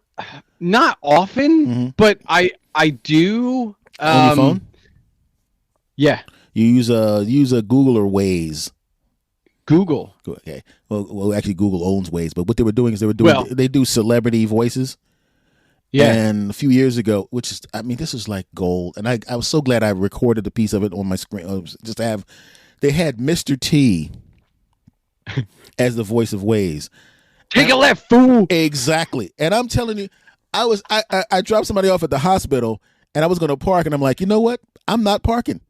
not often, but I do. On your phone? Yeah. You use a Google or Waze? Google. Okay. Well, actually, Google owns Waze, but what they were doing is they do celebrity voices. Yeah. And a few years ago, this is like gold. And I was so glad I recorded a piece of it on my screen. They had Mr. T as the voice of Waze. Take a left, fool. Exactly. And I'm telling you, I dropped somebody off at the hospital and I was going to park and I'm like, you know what? I'm not parking.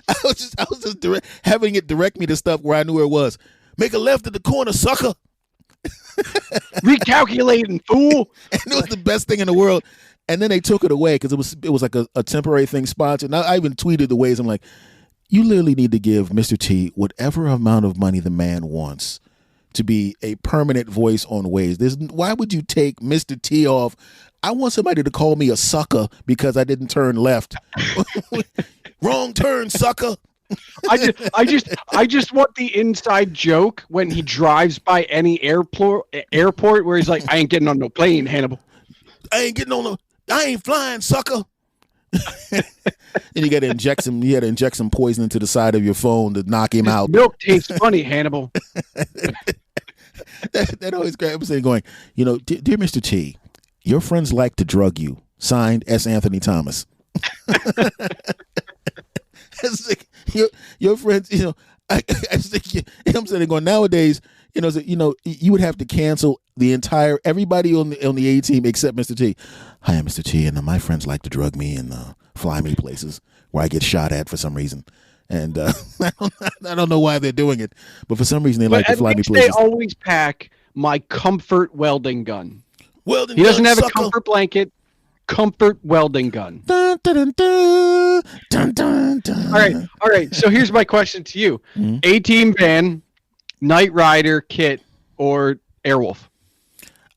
I was just having it direct me to stuff where I knew where it was. Make a left at the corner, sucker. Recalculating, fool. And it was the best thing in the world. And then they took it away because it was like a temporary thing sponsored. And I even tweeted the Ways. I'm like, you literally need to give Mr. T whatever amount of money the man wants to be a permanent voice on Waze. Why would you take Mr. T off? I want somebody to call me a sucker because I didn't turn left. Wrong turn, sucker. I just want the inside joke when he drives by any airport where he's like, I ain't getting on no plane, Hannibal. I ain't flying, sucker. And you got to inject some poison into the side of your phone to knock him out. Milk tastes funny, Hannibal. that always grabs me going, dear Mr. T, your friends like to drug you. Signed, S. Anthony Thomas. It's like, your friends, I think I'm sitting going nowadays, you would have to cancel everybody on the A team except Mr. T. Hi, I'm Mr. T, and my friends like to drug me and fly me places where I get shot at for some reason. And I don't know why they're doing it, but for some reason they like to fly me places. They always pack my comfort welding gun. Welding he doesn't have sucker. A comfort blanket. Comfort welding gun. Dun, dun, dun, dun, dun, dun. All right. So here's my question to you: A-Team van, Knight Rider kit, or Airwolf?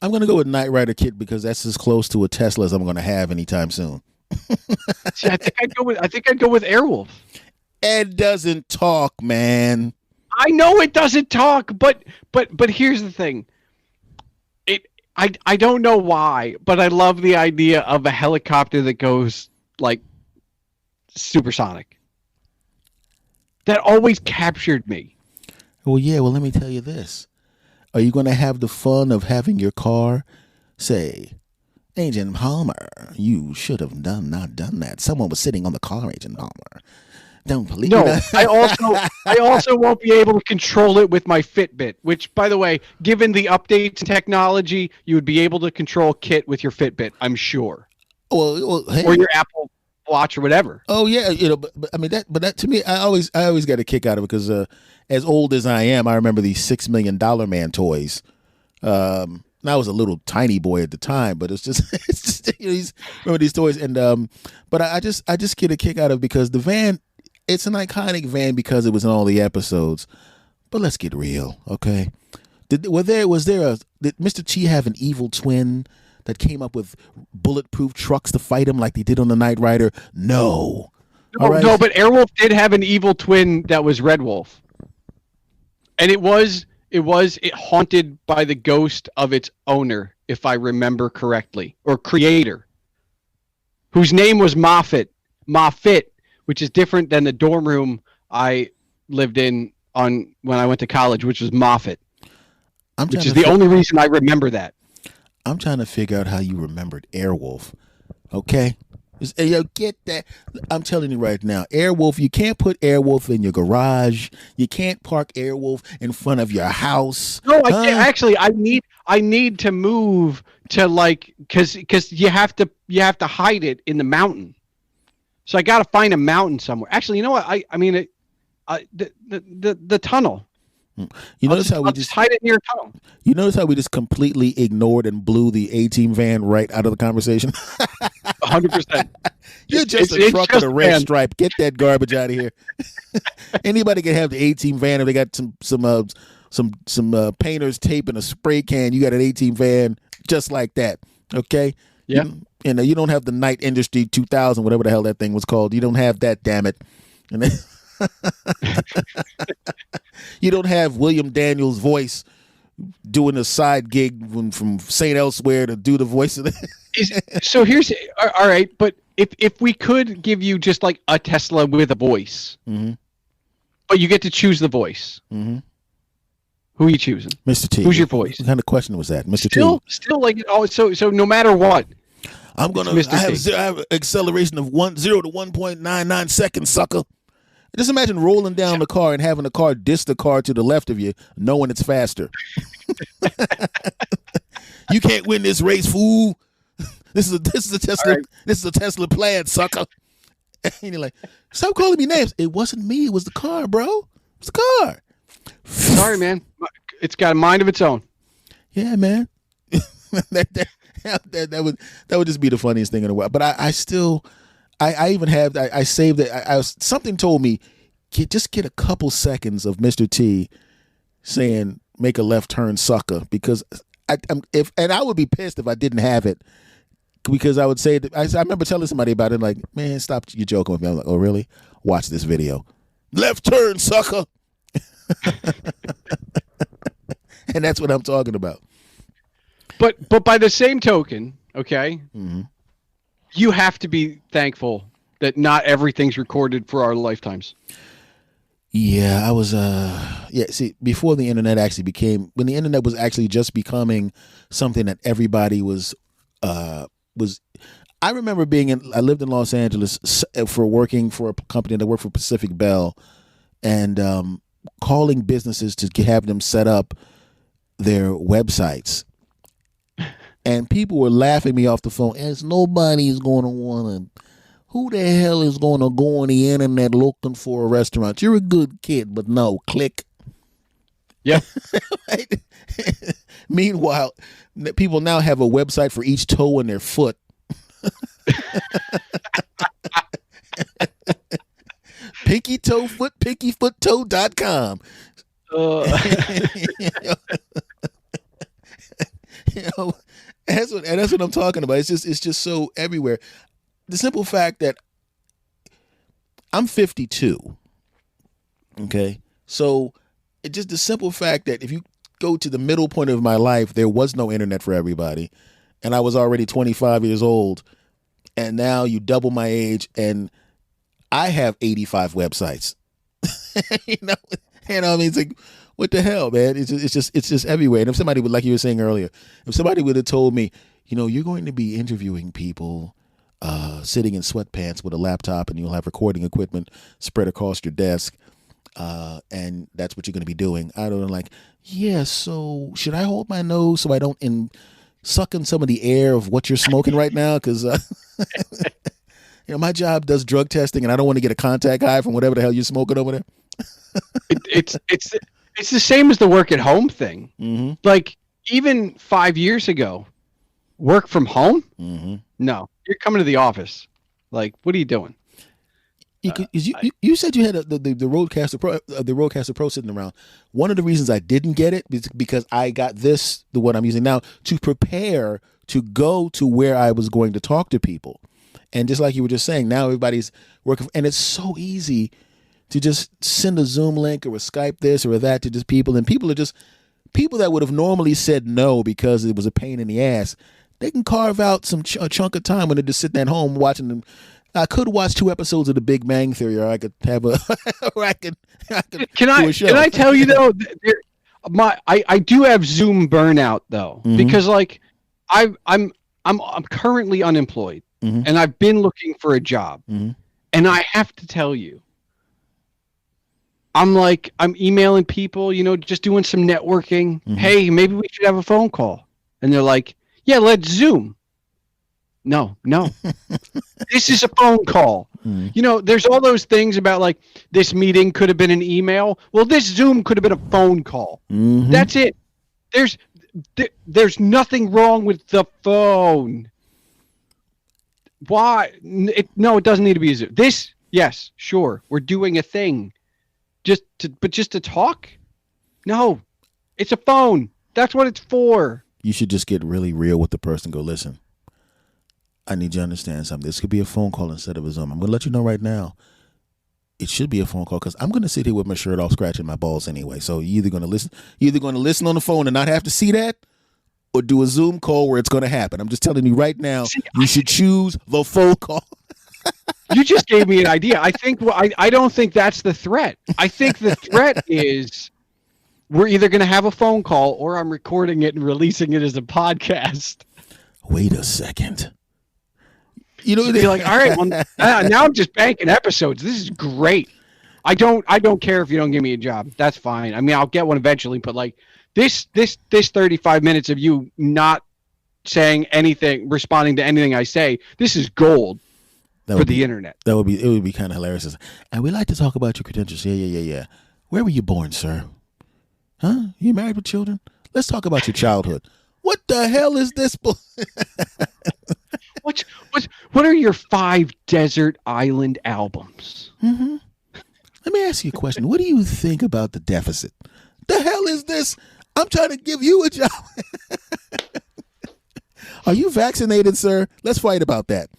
I'm gonna go with Knight Rider kit because that's as close to a Tesla as I'm gonna have anytime soon. See, I think I'd go with Airwolf. It doesn't talk, man. I know it doesn't talk, but here's the thing. I don't know why, but I love the idea of a helicopter that goes like supersonic. That always captured me. Well, yeah. Well, let me tell you this. Are you going to have the fun of having your car say, Agent Palmer, you should have not done that. Someone was sitting on the car, Agent Palmer. Don't believe No, that. I also won't be able to control it with my Fitbit, which, by the way, given the updates in technology, you would be able to control Kit with your Fitbit, I'm sure. Well, hey. Or your Apple Watch or whatever. Oh yeah, but I mean that to me, I always got a kick out of it because as old as I am, I remember these $6 Million Man toys. I was a little tiny boy at the time, but it's just remember these toys, and but I just get a kick out of it because the van. It's an iconic van because it was in all the episodes. But let's get real, okay? Did Mr. T have an evil twin that came up with bulletproof trucks to fight him like they did on the Knight Rider? No. No, but Airwolf did have an evil twin that was Red Wolf. And it was haunted by the ghost of its owner, if I remember correctly, or creator, whose name was Moffat, which is different than the dorm room I lived in when I went to college, which was Moffat, which is the only reason I remember that. I'm trying to figure out how you remembered Airwolf. Okay? Get that. I'm telling you right now, Airwolf, you can't put Airwolf in your garage. You can't park Airwolf in front of your house. No, I can't. Actually, I need to move to because you have to hide it in the mountain. So I got to find a mountain somewhere. Actually, you know what? I mean, the tunnel. You notice how we just hide it near a tunnel. You notice how we just completely ignored and blew the A-Team van right out of the conversation? 100%. You're just a truck with a red stripe. Get that garbage out of here. Anybody can have the A-Team van if they got some painter's tape and a spray can. You got an A-Team van just like that. Okay? Yeah. You don't have the Night Industry 2000, whatever the hell that thing was called. You don't have that, damn it. And then you don't have William Daniels' voice doing a side gig from St. Elsewhere to do the voice of it. So here's all right, but if we could give you just like a Tesla with a voice, but you get to choose the voice, who are you choosing? Mr. T. Who's your voice? What kind of question was that, Mr. T? Still like so no matter what. I have acceleration of 0 to 1.99 seconds, sucker. Just imagine rolling down the car and having the car diss the car to the left of you, knowing it's faster. You can't win this race, fool. This is a Tesla. Right. This is a Tesla plan, sucker. And you're like, stop calling me names. It wasn't me. It was the car, bro. It was the car. Sorry, man. It's got a mind of its own. Yeah, man. that would just be the funniest thing in the world. But I still. I even have I saved it. Something told me just get a couple seconds of Mr. T saying "make a left turn, sucker," because I would be pissed if I didn't have it because I would say that, I remember telling somebody about it, like, man, stop, you joking with me. I'm like, oh really? Watch this video. Left turn, sucker. And that's what I'm talking about. But by the same token, okay, you have to be thankful that not everything's recorded for our lifetimes. Yeah, I was see, before the internet actually became, when the internet was actually just becoming something that everybody was I remember I lived in Los Angeles for working for a company that worked for Pacific Bell, and calling businesses to have them set up their websites. And people were laughing me off the phone. As nobody's going to want to. Who the hell is going to go on the internet looking for a restaurant? You're a good kid, but no, click. Yeah. Right? Meanwhile, people now have a website for each toe in their foot. Pinky toe foot, pinkyfoottoe.com. That's what I'm talking about. It's just so everywhere. The simple fact that I'm 52. Okay, so it's just the simple fact that if you go to the middle point of my life, there was no internet for everybody, and I was already 25 years old, and now you double my age, and I have 85 websites. you know what I mean? It's like, what the hell, man? It's just everywhere. And if somebody would, like you were saying earlier, if somebody would have told me, you're going to be interviewing people sitting in sweatpants with a laptop, and you'll have recording equipment spread across your desk, and that's what you're going to be doing, I don't know, like, yeah, so should I hold my nose so I don't suck in some of the air of what you're smoking right now? Because my job does drug testing, and I don't want to get a contact high from whatever the hell you're smoking over there. It's the same as the work at home thing. Mm-hmm. Like, even 5 years ago, work from home? Mm-hmm. No, you're coming to the office. Like, what are you doing? You said you had the Rodecaster Pro sitting around. One of the reasons I didn't get it is because I got the one I'm using now, to prepare to go to where I was going to talk to people. And just like you were just saying, now everybody's working, and it's so easy to just send a Zoom link or a Skype this or that to just people, and people are just people that would have normally said no because it was a pain in the ass. They can carve out a chunk of time when they're just sitting at home watching them. I could watch 2 episodes of The Big Bang Theory, or I could have or I could Can I tell you though? I do have Zoom burnout though, because like I'm currently unemployed, and I've been looking for a job, and I have to tell you, I'm emailing people, just doing some networking. Hey, maybe we should have a phone call, and they're like, yeah, let's Zoom. No. This is a phone call. There's all those things about like this meeting could have been an email. Well, this Zoom could have been a phone call. That's it. There's nothing wrong with the phone. Why? It doesn't need to be a Zoom. This, yes, sure, we're doing a thing. Just to talk? No, it's a phone. That's what it's for. You should just get really real with the person. Go, listen, I need you to understand something. This could be a phone call instead of a Zoom. I'm going to let you know right now, it should be a phone call, because I'm going to sit here with my shirt off scratching my balls anyway. So you're either going to listen on the phone and not have to see that, or do a Zoom call where it's going to happen. I'm just telling you right now, you should choose the phone call. You just gave me an idea. I don't think that's the threat. I think the threat is we're either going to have a phone call, or I'm recording it and releasing it as a podcast. Wait a second. You're like, all right, well, now I'm just banking episodes. This is great. I don't care if you don't give me a job. That's fine. I mean, I'll get one eventually, but like this 35 minutes of you not saying anything, responding to anything I say, this is gold for the internet. It would be kind of hilarious. And we like to talk about your credentials. Yeah. Where were you born, sir? Huh? You married with children? Let's talk about your childhood. What the hell is this? What are your 5 desert island albums? Let me ask you a question. What do you think about the deficit? The hell is this? I'm trying to give you a job. Are you vaccinated, sir? Let's fight about that.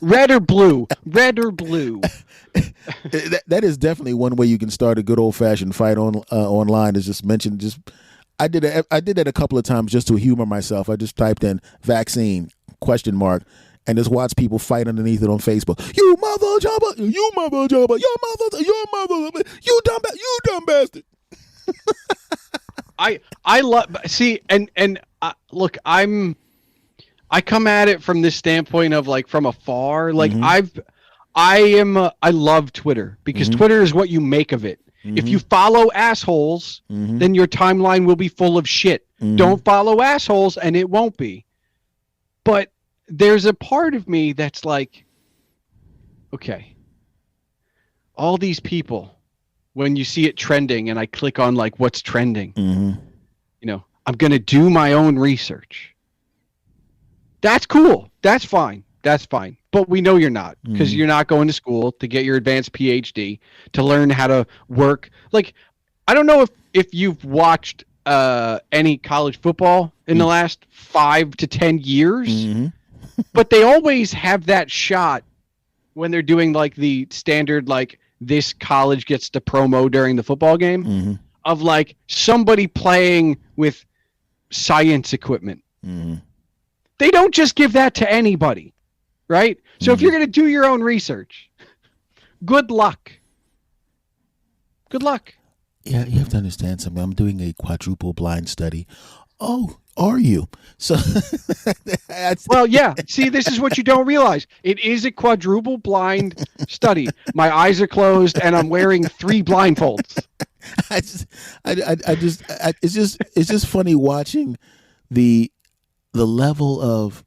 Red or blue? Red or blue? That is definitely one way you can start a good old fashioned fight online. Is just mention just. I did that a couple of times just to humor myself. I just typed in vaccine ? And just watch people fight underneath it on Facebook. You mother jumper, you mother jumper, your mother, you dumb bastard. I love look, I come at it from this standpoint of like from afar. Like I love Twitter because Twitter is what you make of it. If you follow assholes, then your timeline will be full of shit. Don't follow assholes and it won't be. But there's a part of me that's like, okay, all these people, when you see it trending and I click on like what's trending, you know, I'm going to do my own research. That's cool. That's fine. That's fine. But we know you're not, because you're not going to school to get your advanced PhD to learn how to work. Like, I don't know if you've watched any college football in the last 5 to 10 years, but they always have that shot when they're doing like the standard, like this college gets the promo during the football game of like somebody playing with science equipment. They don't just give that to anybody, right? So if you're going to do your own research, good luck. Good luck. Yeah, you have to understand something. I'm doing a quadruple blind study. Oh, are you? So, well, yeah. See, this is what you don't realize. It is a quadruple blind study. My eyes are closed and I'm wearing 3 blindfolds. It's just funny watching the level of,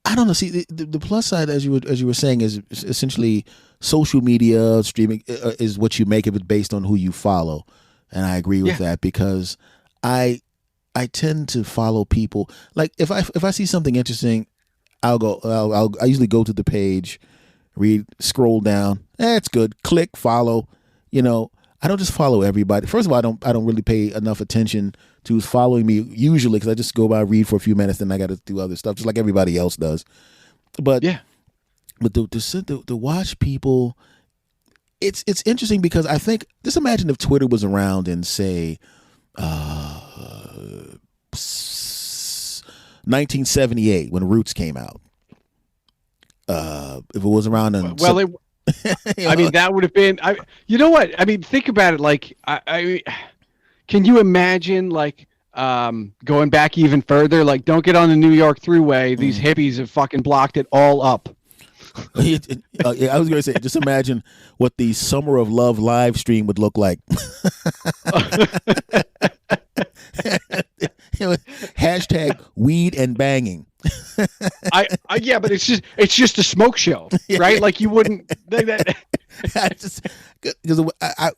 I don't know. See, the plus side, as you were saying, is essentially social media streaming is what you make of it based on who you follow, and I agree with that because I tend to follow people. Like if I see something interesting, I usually go to the page, read, scroll down. It's good. Click, follow. You know, I don't just follow everybody. First of all, I don't really pay enough attention to who's following me usually because I just go by, read for a few minutes, then I got to do other stuff just like everybody else does. But to watch people, it's interesting because I think, just imagine if Twitter was around in say 1978 when Roots came out. If it was around in I mean, that would have been. You know what? I mean, think about it. Like, can you imagine, like, going back even further? Like, don't get on the New York Thruway. These hippies have fucking blocked it all up. I was going to say, just imagine what the Summer of Love live stream would look like. Hashtag weed and banging. Yeah, but it's just a smoke show, right? Like you wouldn't. Because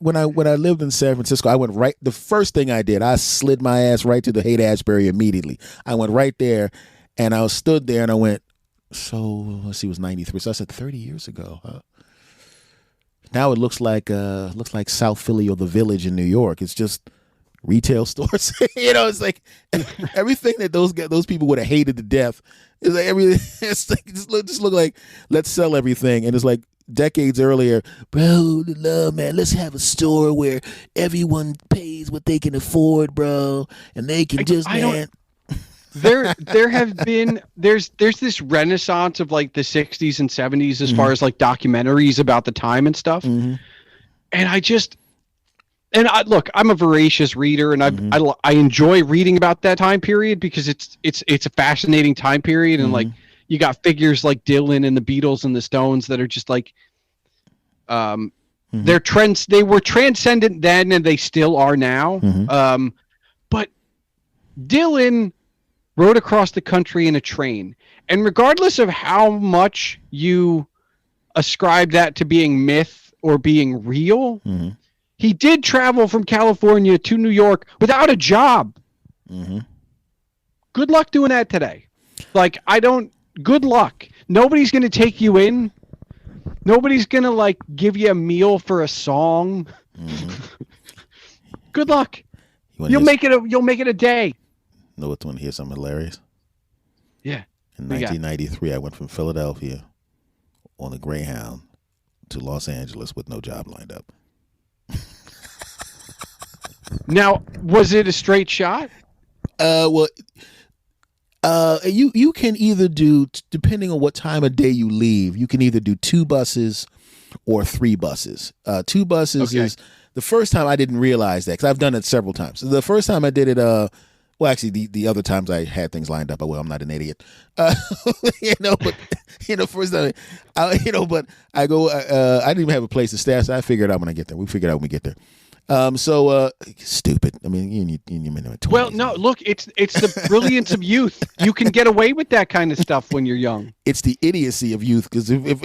when I lived in San Francisco, I went right. The first thing I did, I slid my ass right to the Haight-Ashbury immediately. I went right there, and I stood there, and I went. So let's see, it was 93. So I said 30 years ago. Huh? Now it looks like South Philly or the Village in New York. It's just retail stores. You know, it's like everything that those people would have hated to death. It's like everything. It's like just look like let's sell everything. And it's like decades earlier, bro. Love, man. Let's have a store where everyone pays what they can afford, bro, and they can There have been there's this renaissance of like the 60s and 70s as far as like documentaries about the time and stuff. And look, I'm a voracious reader, and I enjoy reading about that time period because it's a fascinating time period, and like you got figures like Dylan and the Beatles and the Stones that are just like they're trends. They were transcendent then, and they still are now. But Dylan rode across the country in a train, and regardless of how much you ascribe that to being myth or being real, he did travel from California to New York without a job. Good luck doing that today. Like, good luck. Nobody's going to take you in. Nobody's going to like give you a meal for a song. Good luck. You'll make it a day. Know what? Want to hear something hilarious? Yeah. In 1993, I went from Philadelphia on a Greyhound to Los Angeles with no job lined up. Now, was it a straight shot? Well, you can either do, depending on what time of day you leave, you can either do 2 buses or 3 buses. 2 buses is the first time I didn't realize that because I've done it several times. So the first time I did it, well, actually, the other times I had things lined up. Well, I'm not an idiot, but first time, but I go. I didn't even have a place to stay, so I figured out when I get there. We figured out when we get there. Stupid. I mean, you well, no. Look, it's the brilliance of youth. You can get away with that kind of stuff when you're young. It's the idiocy of youth because if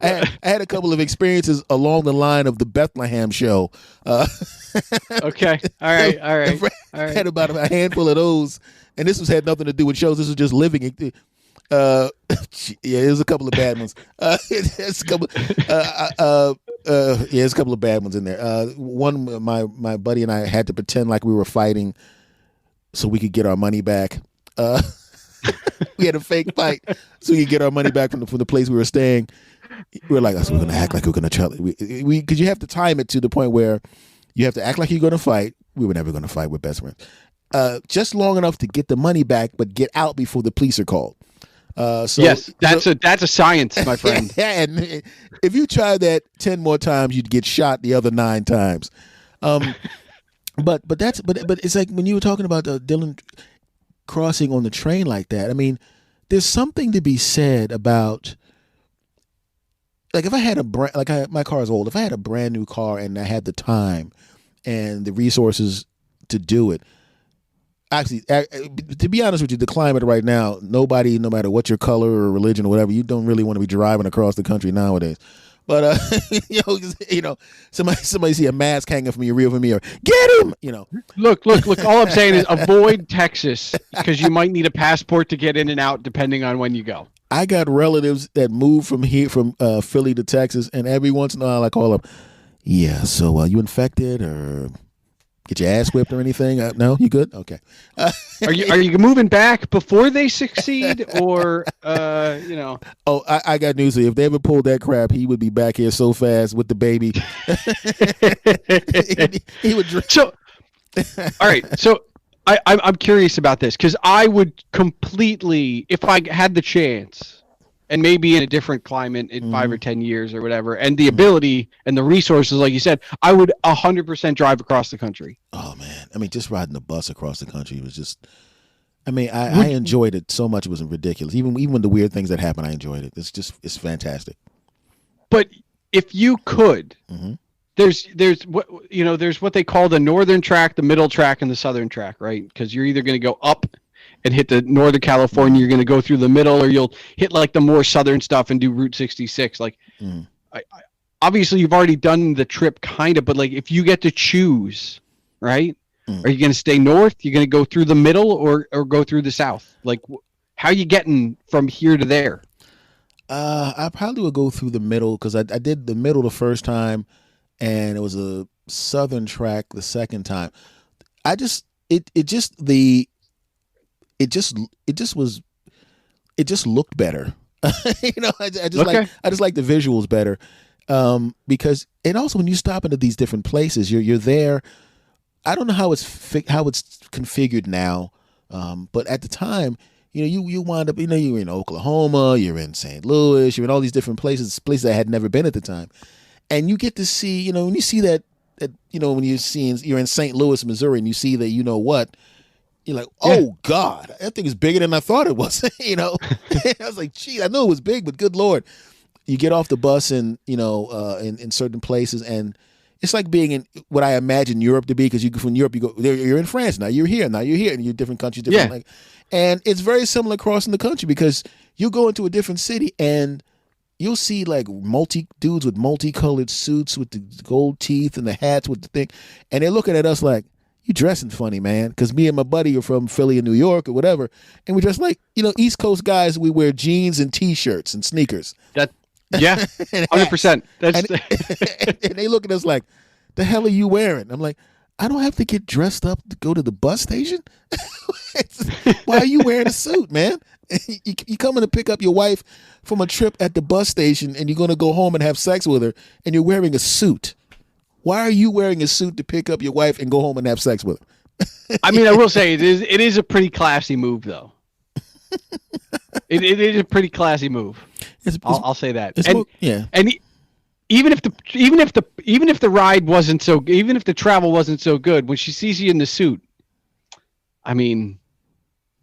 I had a couple of experiences along the line of the Bethlehem show. Okay. All right. I had about a handful of those, and this had nothing to do with shows. This was just living. Yeah, there's a couple of bad ones. There's a couple. There's a couple of bad ones in there. One, my buddy and I had to pretend like we were fighting, so we could get our money back. We had a fake fight, so we could get our money back from the place we were staying. We were like, so we're gonna act like we're gonna try. We because you have to time it to the point where you have to act like you're gonna fight. We were never gonna fight. We're best friends. Just long enough to get the money back, but get out before the police are called. So, yes, that's a science, my friend. Yeah, and if you try that 10 more times, you'd get shot the other 9 times. But it's like when you were talking about Dylan crossing on the train like that. I mean, there's something to be said about, like, if I had my car is old. If I had a brand new car and I had the time and the resources to do it. Actually, to be honest with you, the climate right now, nobody, no matter what your color or religion or whatever, you don't really want to be driving across the country nowadays. But somebody see a mask hanging from your rear view mirror, get him. Look. All I'm saying is avoid Texas because you might need a passport to get in and out depending on when you go. I got relatives that moved from Philly to Texas, and every once in a while I call them. Yeah, so you infected or? Get your ass whipped or anything? No, you good? Okay. Are you moving back before they succeed, or Oh, I got news for you. If they ever pulled that crap, he would be back here so fast with the baby. he would drink. So, all right. So I'm curious about this because I would completely, if I had the chance. And maybe in a different climate in 5 or 10 years or whatever, and the ability and the resources, like you said, I would 100% drive across the country. Oh man, I mean, just riding the bus across the country was just. I mean, I enjoyed it so much; it was ridiculous. Even when the weird things that happen, I enjoyed it. It's fantastic. But if you could, there's what they call the northern track, the middle track, and the southern track, right? Because you're either going to go up and hit the Northern California, you're going to go through the middle, or you'll hit like the more southern stuff and do Route 66. Like, obviously you've already done the trip kind of, but like if you get to choose, right? Are you going to stay north? You're going to go through the middle or go through the south? Like, how are you getting from here to there? I probably would go through the middle because I did the middle the first time, and it was a southern track the second time. It just looked better. I just like the visuals better. Because, and also when you stop into these different places, you're there. I don't know how it's configured now. But at the time, you wind up, you're in Oklahoma, you're in St. Louis, you're in all these different places I had never been at the time. And you get to see, when you see that when you're in St. Louis, Missouri, and you see that, you're like, oh God, that thing is bigger than I thought it was. I was like, gee, I knew it was big, but good Lord. You get off the bus and, in certain places, and it's like being in what I imagine Europe to be, because from Europe, you go there, you're in France, now you're here, and you're different countries, and it's very similar crossing the country, because you go into a different city and you'll see like dudes with multicolored suits with the gold teeth and the hats with the thing, and they're looking at us like, you dressing funny, man, because me and my buddy are from Philly and New York or whatever, and we dress like, East Coast guys. We wear jeans and T-shirts and sneakers. 100%. And they look at us like, the hell are you wearing? I'm like, I don't have to get dressed up to go to the bus station. Why are you wearing a suit, man? You coming to pick up your wife from a trip at the bus station, and you're going to go home and have sex with her, and you're wearing a suit. Why are you wearing a suit to pick up your wife and go home and have sex with her? I mean, I will say it is a pretty classy move, though. It is a pretty classy move. I'll say that. And even if the ride wasn't so, even if the travel wasn't so good, when she sees you in the suit, I mean,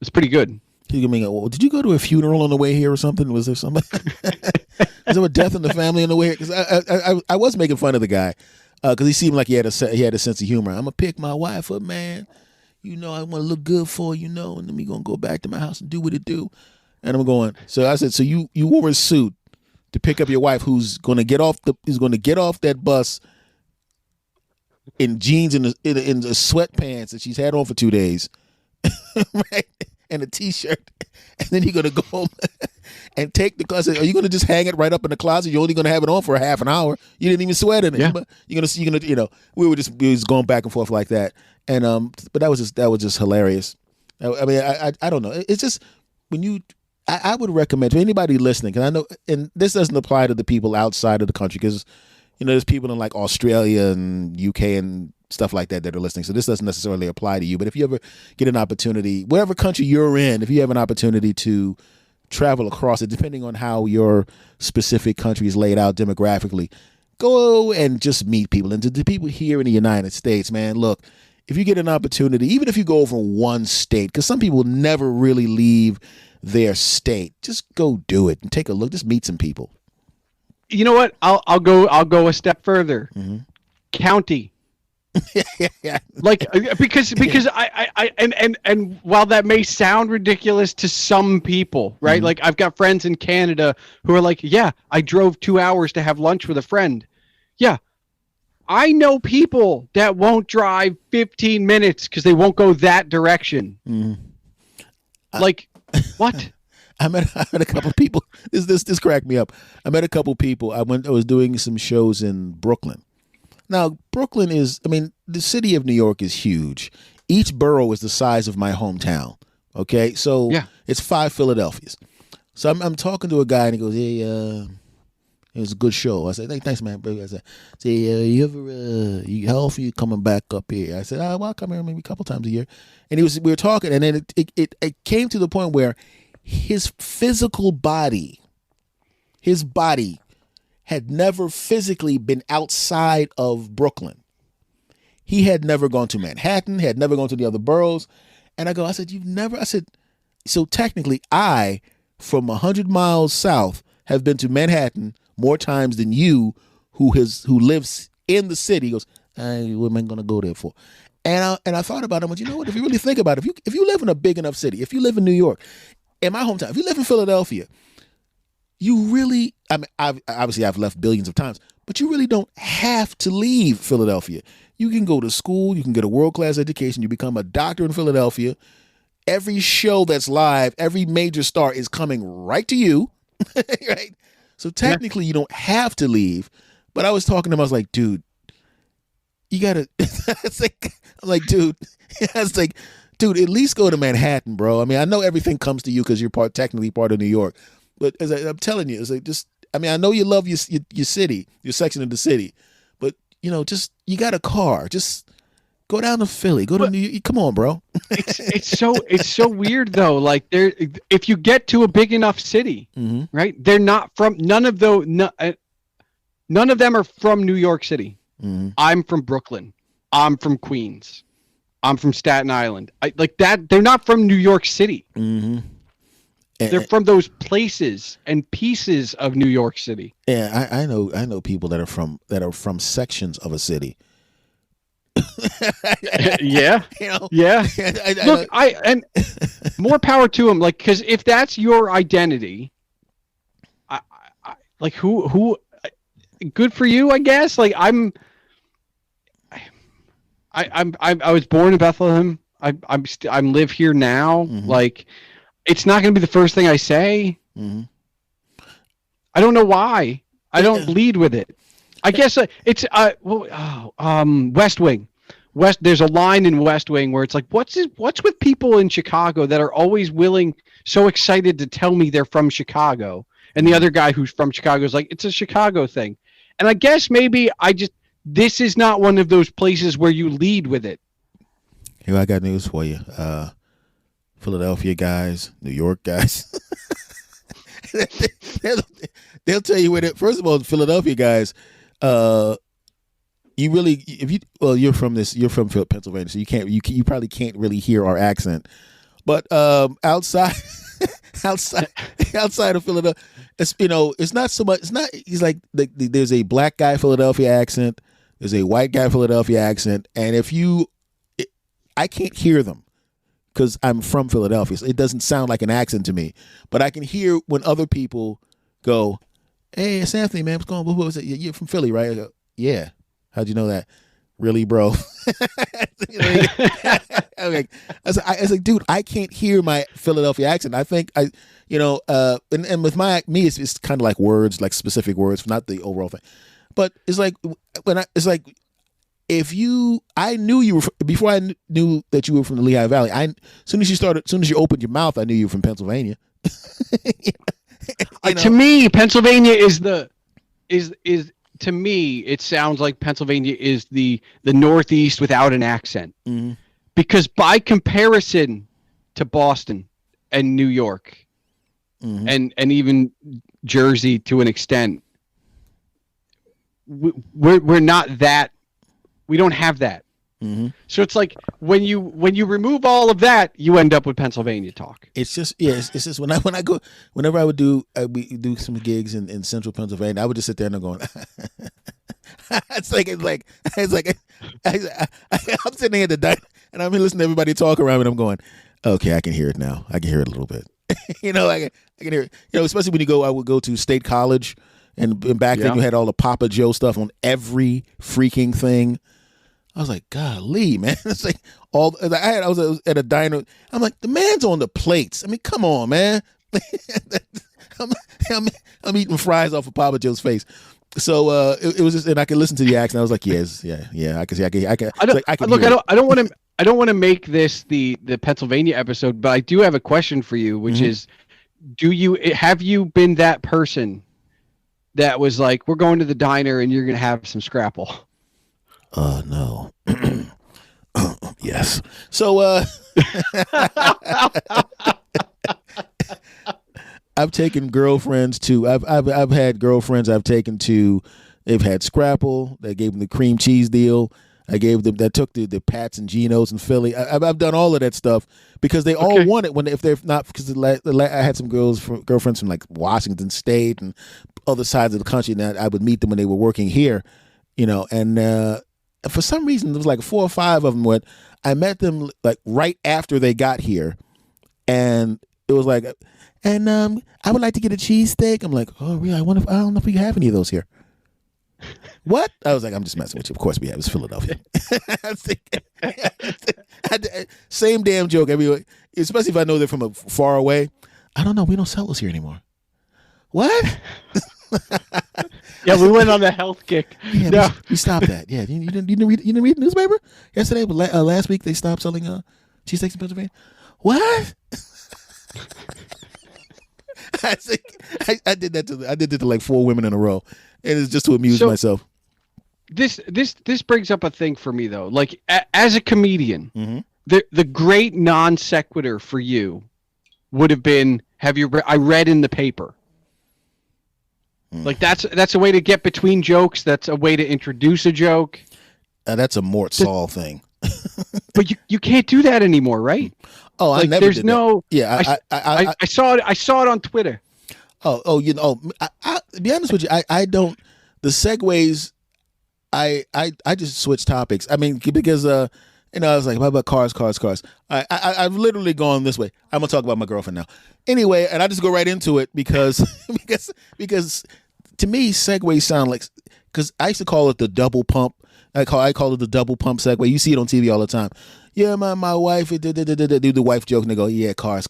it's pretty good. Did you go to a funeral on the way here or something? Was there somebody? Was there a death in the family on the way here? Because I was making fun of the guy because he seemed like he had a sense of humor. I'm gonna pick my wife up, man. I want to look good for and then we gonna go back to my house and do what it do. And I'm going. So I said, so you wore a suit to pick up your wife, who's gonna get off that bus in jeans and in the sweatpants that she's had on for 2 days, right? And a t-shirt, and then you're gonna go home and take the closet. Are you gonna just hang it right up in the closet? You're only gonna have it on for a half an hour. You didn't even sweat in it. Yeah. You're gonna we were just going back and forth like that. And but that was just hilarious. I mean, I don't know. It's just when I would recommend to anybody listening, because I know, and this doesn't apply to the people outside of the country, because there's people in like Australia and UK and stuff like that are listening. So this doesn't necessarily apply to you. But if you ever get an opportunity, whatever country you're in, if you have an opportunity to travel across it, depending on how your specific country is laid out demographically, go and just meet people. And to the people here in the United States, man, look, if you get an opportunity, even if you go over one state, because some people never really leave their state, just go do it and take a look. Just meet some people. You know what? I'll go a step further. Mm-hmm. County. Yeah. Like because I and while that may sound ridiculous to some people, right? Mm-hmm. Like I've got friends in Canada who are like, yeah, I drove 2 hours to have lunch with a friend. Yeah. I know people that won't drive 15 minutes because they won't go that direction. Mm-hmm. Like, what? I met a couple of people. This cracked me up. I met a couple of people. I was doing some shows in Brooklyn. Now, Brooklyn is, the city of New York is huge. Each borough is the size of my hometown. Okay, so yeah. It's 5 Philadelphias. So I'm talking to a guy and he goes, "Hey, it was a good show." I said, "Hey, thanks, man." I said, how often you coming back up here? I said, "Well, I'll come here maybe a couple times a year." And we were talking, and then it came to the point where his physical body, had never physically been outside of Brooklyn. He had never gone to Manhattan, had never gone to the other boroughs. And I said, "You've never?" I said, "So technically I, from 100 miles south, have been to Manhattan more times than you, who lives in the city." He goes, "What am I going to go there for?" And I thought about it. But you know what? If you really think about it, if you live in a big enough city, if you live in New York, in my hometown, if you live in Philadelphia, you really, I've left billions of times, but you really don't have to leave Philadelphia. You can go to school, you can get a world-class education, you become a doctor in Philadelphia. Every show that's live, every major star is coming right to you, right? So technically, you don't have to leave. But I was talking to him, I was like, "Dude, you gotta." I'm like, "Dude," I was like, "Dude, at least go to Manhattan, bro." I know everything comes to you because you're technically part of New York. But as I'm telling you, it's like I know you love your city, your section of the city, but just you got a car, just go down to Philly, go to New York. Come on, bro. it's so weird though. Like if you get to a big enough city, mm-hmm. right? They're not from none of them are from New York City. Mm-hmm. I'm from Brooklyn. I'm from Queens. I'm from Staten Island. Like that. They're not from New York City. Mm-hmm. They're from those places and pieces of New York City. Yeah, I know people that are from sections of a city. Yeah. Yeah. Look, and more power to them. Like, because if that's your identity, I like who, good for you, I guess. Like I was born in Bethlehem. I live here now. Mm-hmm. Like, it's not going to be the first thing I say. Mm-hmm. I don't know why. I don't lead with it. I guess it's West Wing. There's a line in West Wing where it's like, what's with people in Chicago that are always so excited to tell me they're from Chicago, and the other guy who's from Chicago is like, it's a Chicago thing, and I guess maybe this is not one of those places where you lead with it. Here, I got news for you. Philadelphia guys, New York guys. they'll tell you where. First of all, Philadelphia guys. You really, you're from Pennsylvania, so you probably can't really hear our accent. But outside of Philadelphia, it's not so much. It's not. He's like there's a black guy Philadelphia accent. There's a white guy Philadelphia accent, and I can't hear them because I'm from Philadelphia. So it doesn't sound like an accent to me, but I can hear when other people go, "Hey, it's Anthony, man. What's going on? What was it? You're from Philly, right?" I go, "Yeah." How'd you know that? Really, bro? Okay. I was like, dude, I can't hear my Philadelphia accent. I think and with me, it's kind of like words, like specific words, not the overall thing. But it's like I knew you were before I knew that you were from the Lehigh Valley. As soon as you opened your mouth, I knew you were from Pennsylvania. To me, Pennsylvania is to me, it sounds like Pennsylvania is the Northeast without an accent. Mm-hmm. Because by comparison to Boston and New York, mm-hmm. and even Jersey to an extent, we're not that. We don't have that. Mm-hmm. So it's like when you remove all of that, you end up with Pennsylvania talk. It's just it's just whenever I would do some gigs in central Pennsylvania, I would just sit there and I'm going. I'm sitting at the diner and I'm listening to everybody talk around me and I'm going, okay, I can hear it now. I can hear it a little bit. I can hear it. Especially when I would go to State College and back then you had all the Papa Joe stuff on every freaking thing. I was like, golly, man. It's like I was at a diner. I'm like, the man's on the plates. I mean, come on, man. I'm eating fries off of Papa Joe's face. So it was just, and I could listen to the accent. I was like, yes, yeah. I can see. I can. I don't want to make this the Pennsylvania episode, but I do have a question for you, which mm-hmm. is, have you been that person that was like, we're going to the diner and you're gonna have some Scrapple? No. Yes. So I've taken girlfriends to I've had girlfriends I've taken to, they've had Scrapple. They gave them the cream cheese deal. I gave them, that took the Pats and Geno's in Philly. I've done all of that stuff because they all want it if they're not, because I had some girlfriends from like Washington State and other sides of the country that I would meet them when they were working here, and for some reason, there was like 4 or 5 of them when I met them like right after they got here. And it was like, and I would like to get a cheesesteak. I'm like, oh, really? I don't know if we have any of those here. What? I was like, I'm just messing with you. Of course we have. It's Philadelphia. Same damn joke everywhere, especially if I know they're from far away. I don't know. We don't sell those here anymore. What? Yeah, we went on the health kick. Yeah, no. we stopped that. Yeah, you didn't read the newspaper yesterday? But last week they stopped selling cheesesteaks in Pennsylvania. What? I did that to like 4 women in a row, and it's just to amuse myself. This brings up a thing for me though. Like as a comedian, mm-hmm. the great non sequitur for you would have been, I read in the paper. Like that's a way to get between jokes. That's a way to introduce a joke. That's a Mort Saul thing. But you can't do that anymore, right? Oh, like, I never there's did no. That. Yeah, I saw it. I saw it on Twitter. Oh, I to be honest with you, I don't. The segues, I just switch topics. I mean, because I was like, what about cars? I've literally gone this way. I'm gonna talk about my girlfriend now. Anyway, and I just go right into it because to me, segues sound like, because I used to call it the double pump. I call it the double pump segue. You see it on TV all the time. Yeah, my wife. Do the wife joke and they go, yeah, cars.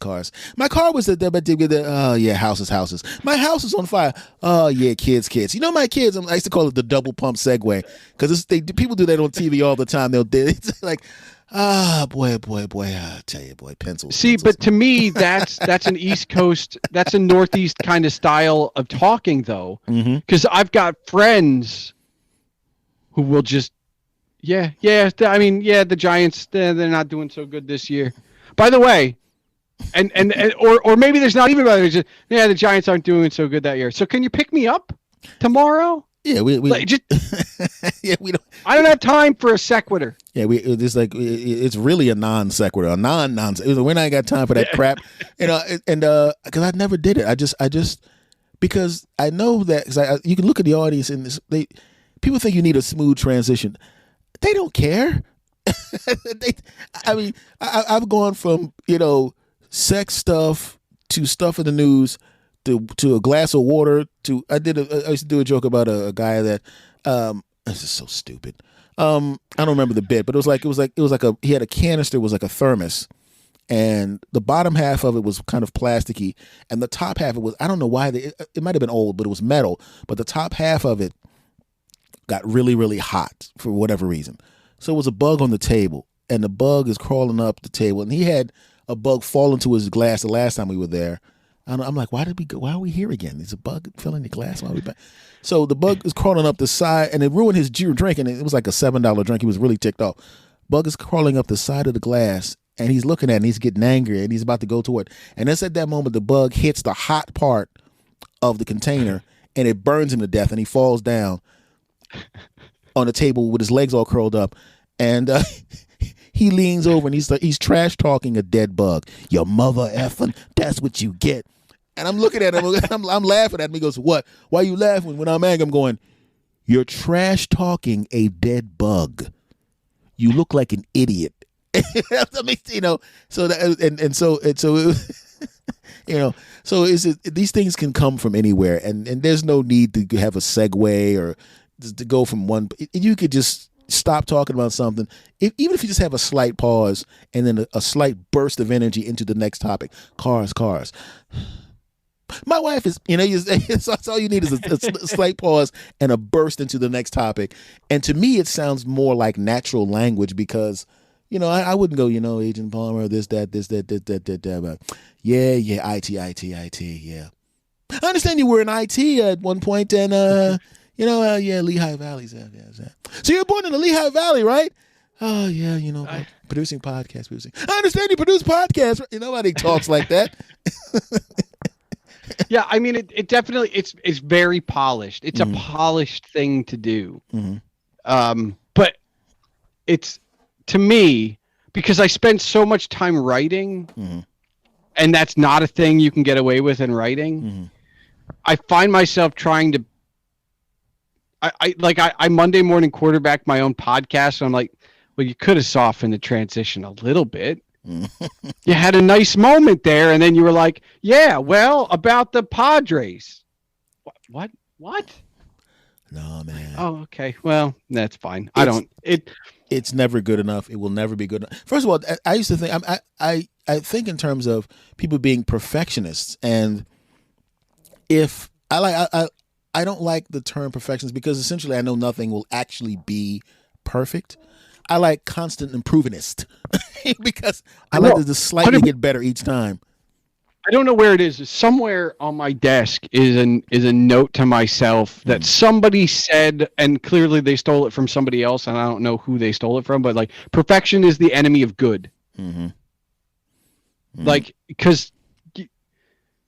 My car was oh yeah, houses. My house is on fire. Oh yeah, kids. You know my kids. I used to call it the double pump segue because people do that on TV all the time. It's like, boy. I tell you, boy, pencils. See, but to me, that's an East Coast, that's a Northeast kind of style of talking, though, because I've got friends who will just, the Giants, they're not doing so good this year. By the way, or maybe there's not even about it. The Giants aren't doing so good that year. So can you pick me up tomorrow? Yeah, we we don't. I don't have time for a sequitur. Yeah, it's really a non sequitur, a non-nonsense. We're not got time for that crap, and because I never did it. I just because I know that you can look at the audience and people think you need a smooth transition. They don't care. I've gone from sex stuff to stuff in the news to a glass of water to I used to do a joke about a guy that this is so stupid. I don't remember the bit, but it was like he had a canister, it was like a thermos, and the bottom half of it was kind of plasticky, and the top half was, I don't know why it might have been old, but it was metal, but the top half of it got really, really hot for whatever reason. So it was a bug on the table, and the bug is crawling up the table, and he had a bug fall into his glass the last time we were there. And I'm like, why are we here again? There's a bug filling the glass while we back. So the bug is crawling up the side, and it ruined his drink, and it was like a $7 drink. He was really ticked off. Bug is crawling up the side of the glass, and he's looking at it, and he's getting angry, and he's about to go toward it. And just at that moment, the bug hits the hot part of the container, and it burns him to death, and he falls down on the table with his legs all curled up. And he leans over, and he's trash talking a dead bug. Your mother effing, that's what you get. And I'm looking at him, I'm laughing at him. He goes, what? Why are you laughing? When I'm angry, I'm going, you're trash talking a dead bug. You look like an idiot. So these things can come from anywhere, and there's no need to have a segue or to go from one. You could just stop talking about something, even if you just have a slight pause and then a slight burst of energy into the next topic. Cars. My wife is, that's all you need is a slight pause and a burst into the next topic. And to me, it sounds more like natural language because, I wouldn't go, Agent Palmer, this, that. But yeah, IT, yeah. I understand you were in IT at one point, and Lehigh Valley's. Yeah. So you were born in the Lehigh Valley, right? Oh yeah, producing podcasts. I understand you produce podcasts. Nobody talks like that. Yeah, I mean, it definitely it's very polished. It's a polished thing to do. But it's, to me, because I spend so much time writing, and that's not a thing you can get away with in writing. I find myself trying to. I Monday morning quarterback my own podcast, and I'm like, well, you could have softened the transition a little bit. You had a nice moment there, and then you were like, yeah, well, about the Padres. What? No, man. Oh, okay. Well, that's fine. It's never good enough. It will never be good enough. First of all, I used to think I think in terms of people being perfectionists, and if I don't like the term perfectionist because essentially I know nothing will actually be perfect. I like constant improvementist because I like to just slightly get better each time. I don't know where it is. Somewhere on my desk is a note to myself that somebody said, and clearly they stole it from somebody else, and I don't know who they stole it from, but like, perfection is the enemy of good. Like, because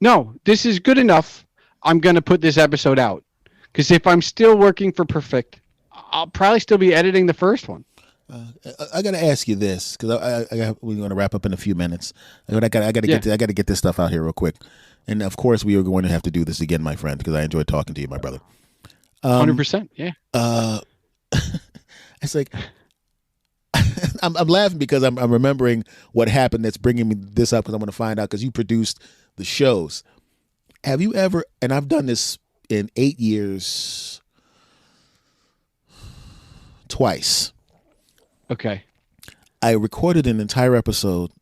no, this is good enough. I'm going to put this episode out. Because if I'm still working for perfect, I'll probably still be editing the first one. I got to ask you this because we're going to wrap up in a few minutes. I got to get this stuff out here real quick, and of course we are going to have to do this again, my friend, because I enjoyed talking to you, my brother. 100%, yeah. It's like I'm laughing because I'm remembering what happened. That's bringing me this up because I'm going to find out because you produced the shows. Have you ever? And I've done this in 8 years, twice. Okay. I recorded an entire episode,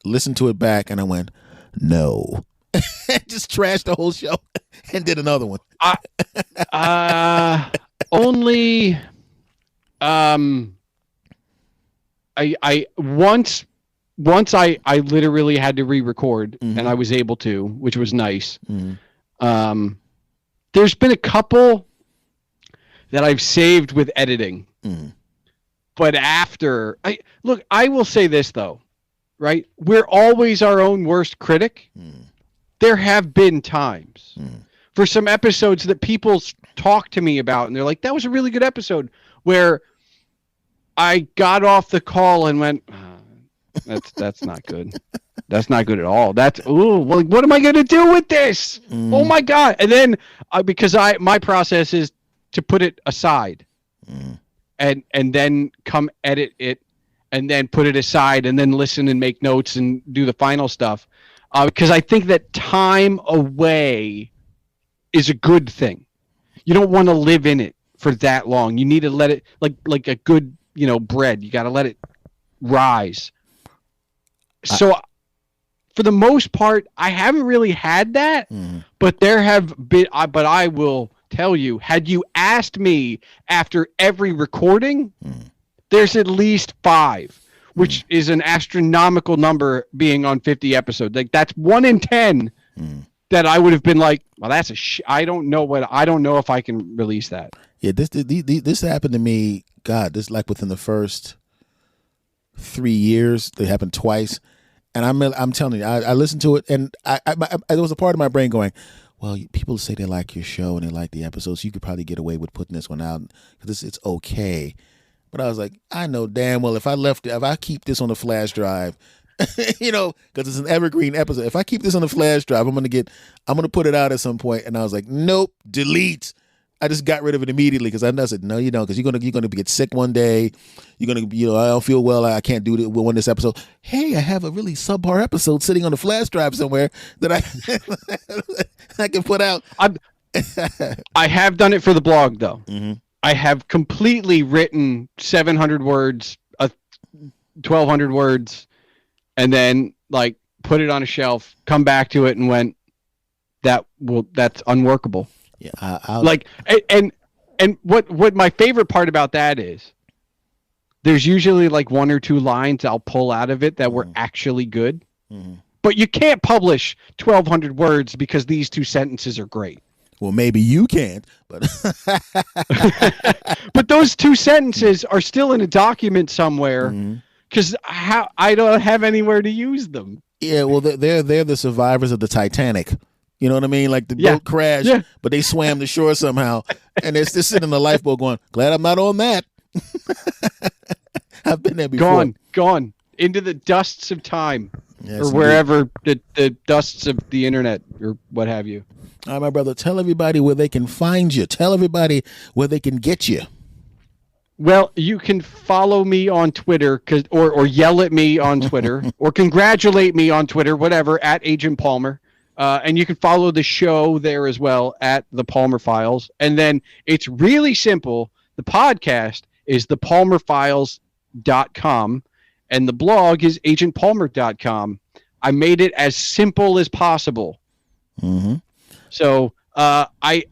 listened to it back, and I went, no. Just trashed the whole show and did another one. Only I once I literally had to re-record, and I was able to, which was nice. There's been a couple that I've saved with editing. But after I will say this though, right? We're always our own worst critic. There have been times for some episodes that people talk to me about, and they're like, that was a really good episode, where I got off the call and went, that's not good. That's not good at all. Well, what am I going to do with this? Oh my God. And then because my process is to put it aside and then come edit it and then put it aside and then listen and make notes and do the final stuff. Because I think that time away is a good thing. You don't want to live in it for that long. You need to let it, like a good, bread. You got to let it rise. So for the most part, I haven't really had that, but there have been, but I will tell you, had you asked me after every recording, there's at least 5. Which is an astronomical number being on 50 episodes. Like that's 1 in 10 that I would have been like, well, that's I don't know if I can release that. Yeah, this happened to me. God, this like within the first 3 years. It happened twice, and I'm telling you, I listened to it, and there was a part of my brain going, well, people say they like your show and they like the episodes. So you could probably get away with putting this one out because it's okay. But I was like, I know damn well if I keep this on the flash drive, because it's an evergreen episode. If I keep this on the flash drive, I'm gonna put it out at some point. And I was like, nope, delete. I just got rid of it immediately because I said, no, you don't, because you're gonna get sick one day. You're gonna, I don't feel well. I can't do this episode. Hey, I have a really subpar episode sitting on the flash drive somewhere that I can put out. I have done it for the blog though. I have completely written 700 words, 1,200 words, and then like put it on a shelf, come back to it, and went, that's unworkable. Yeah, and what my favorite part about that is, there's usually like 1 or 2 lines I'll pull out of it that were actually good, but you can't publish 1,200 words because these 2 sentences are great. Well, maybe you can't, but but those 2 sentences are still in a document somewhere because I don't have anywhere to use them. Yeah, well, they're the survivors of the Titanic. You know what I mean? Like the boat crashed, but they swam to shore somehow, and they're still sitting in the lifeboat going, "Glad I'm not on that." I've been there before. Gone into the dusts of time, or wherever the dusts of the internet or what have you. All right, my brother, tell everybody where they can find you. Tell everybody where they can get you. Well, you can follow me on Twitter or yell at me on Twitter or congratulate me on Twitter, whatever, at Agent Palmer. And you can follow the show there as well at The Palmer Files. And then it's really simple. The podcast is thepalmerfiles.com and the blog is agentpalmer.com. I made it as simple as possible. So I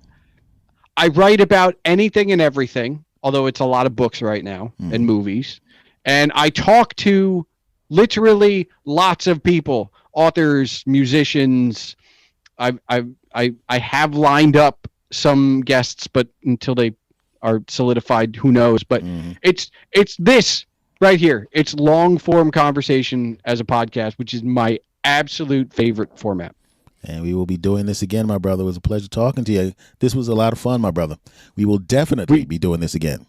write about anything and everything, although it's a lot of books right now and movies. And I talk to literally lots of people, authors, musicians. I have lined up some guests, but until they are solidified, who knows? But it's this right here. It's long form conversation as a podcast, which is my absolute favorite format. And we will be doing this again, my brother. It was a pleasure talking to you. This was a lot of fun, my brother. We will definitely be doing this again.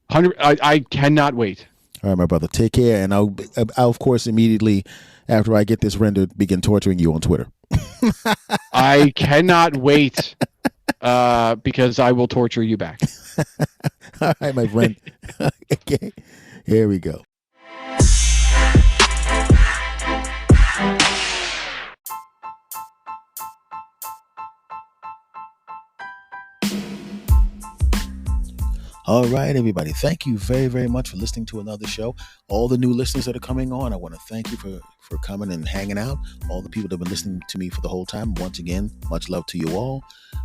I cannot wait. All right, my brother. Take care. And I'll of course, immediately after I get this rendered, begin torturing you on Twitter. I cannot wait because I will torture you back. All right, my friend. Okay. Here we go. All right, everybody. Thank you very, very much for listening to another show. All the new listeners that are coming on, I want to thank you for coming and hanging out. All the people that have been listening to me for the whole time, once again, much love to you all.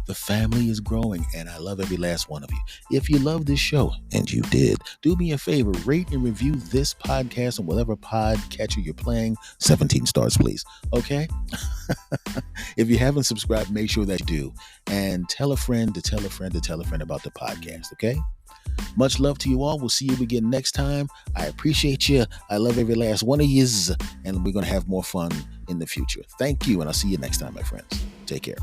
The family is growing, and I love every last one of you. If you love this show, and you did, do me a favor, rate and review this podcast on whatever podcatcher you're playing. 17 stars, please. Okay? If you haven't subscribed, make sure that you do. And tell a friend to tell a friend to tell a friend about the podcast, okay? Much love to you all. We'll see you again next time. I appreciate you. I love every last one of yous, and we're going to have more fun in the future. Thank you, and I'll see you next time, my friends. Take care.